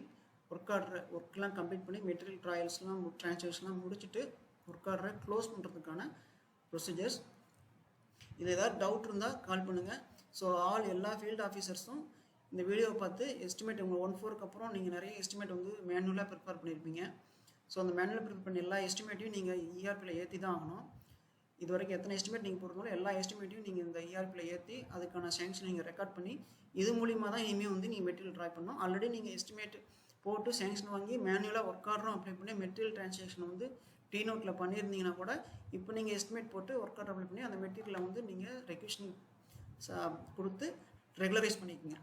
ஒர்க்லாம் கம்ப்ளீட் பண்ணி மெட்டீரியல் ட்ரையல்ஸ்லாம் ட்ரான்சாக்ஷன்லாம் முடிச்சுட்டு ஒர்க் ஆர்டரை க்ளோஸ் பண்ணுறதுக்கான ப்ரொசீஜர்ஸ். இது ஏதாவது டவுட் இருந்தால் கால் பண்ணுங்கள். ஸோ எல்லா ஃபீல்டு ஆஃபீஸர்ஸும் இந்த வீடியோவை பார்த்து எஸ்டிமேட் உங்கள் 1/4க்கு அப்புறம் நீங்கள் நிறைய எஸ்டிமேட் வந்து மேனுவலாக ப்ரிப்பேர் பண்ணியிருப்பீங்க. ஸோ அந்த மேனுவலாக ப்ரிப்பேர் பண்ண எல்லா எஸ்டிமேட்டையும் நீங்கள் ERPயில் ஏற்றி தான் ஆகணும். இது வரைக்கும் எத்தனை எஸ்டிமேட் நீங்கள் போடுறதாலும் எல்லா எஸ்டிமேட்டையும் நீங்கள் இந்த ERPயில் ஏற்றி அதுக்கான சேங்ஷன் நீங்கள் ரெக்கார்ட் பண்ணி இது மூலிமா தான் இனிமேல் வந்து நீங்கள் மெட்டீரியல் ட்ராய் பண்ணணும். ஆல்ரெடி நீங்கள் எஸ்டிமேட் போட்டு சேங்ஷன் வாங்கி மேனுவலாக ஒர்க் ஆர்டரும் அப்ளை பண்ணி மெட்டீரியல் ட்ரான்சாக்ஷன் வந்து T-Noteல பண்ணியிருந்தீங்கன்னா கூட இப்போ நீங்கள் எஸ்டிமேட் போட்டு ஒர்க் ஆர்டர் அப்ளை பண்ணி அந்த மெட்டீரியலை வந்து நீங்கள் ரெக்யூஷன் கொடுத்து ரெகுலரைஸ் பண்ணிக்கோங்க.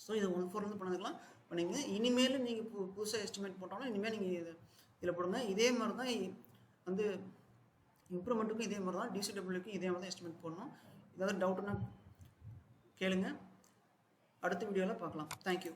ஸோ இது 1/4 பண்ணதுக்கெலாம் பண்ணிங்க. இனிமேல் நீங்கள் புதுசாக எஸ்டிமேட் போட்டாலும் இனிமேல் நீங்கள் இதில் போடுங்க. இதே மாதிரி தான் வந்து இம்ப்ரூவ்மெண்ட்டுக்கும் இதே மாதிரி தான், DCWக்கும் இதே மாதிரி தான் எஸ்டிமேட் போடணும். ஏதாவது டவுட்னா கேளுங்க. அடுத்த வீடியோவில் பார்க்கலாம். தேங்க்யூ.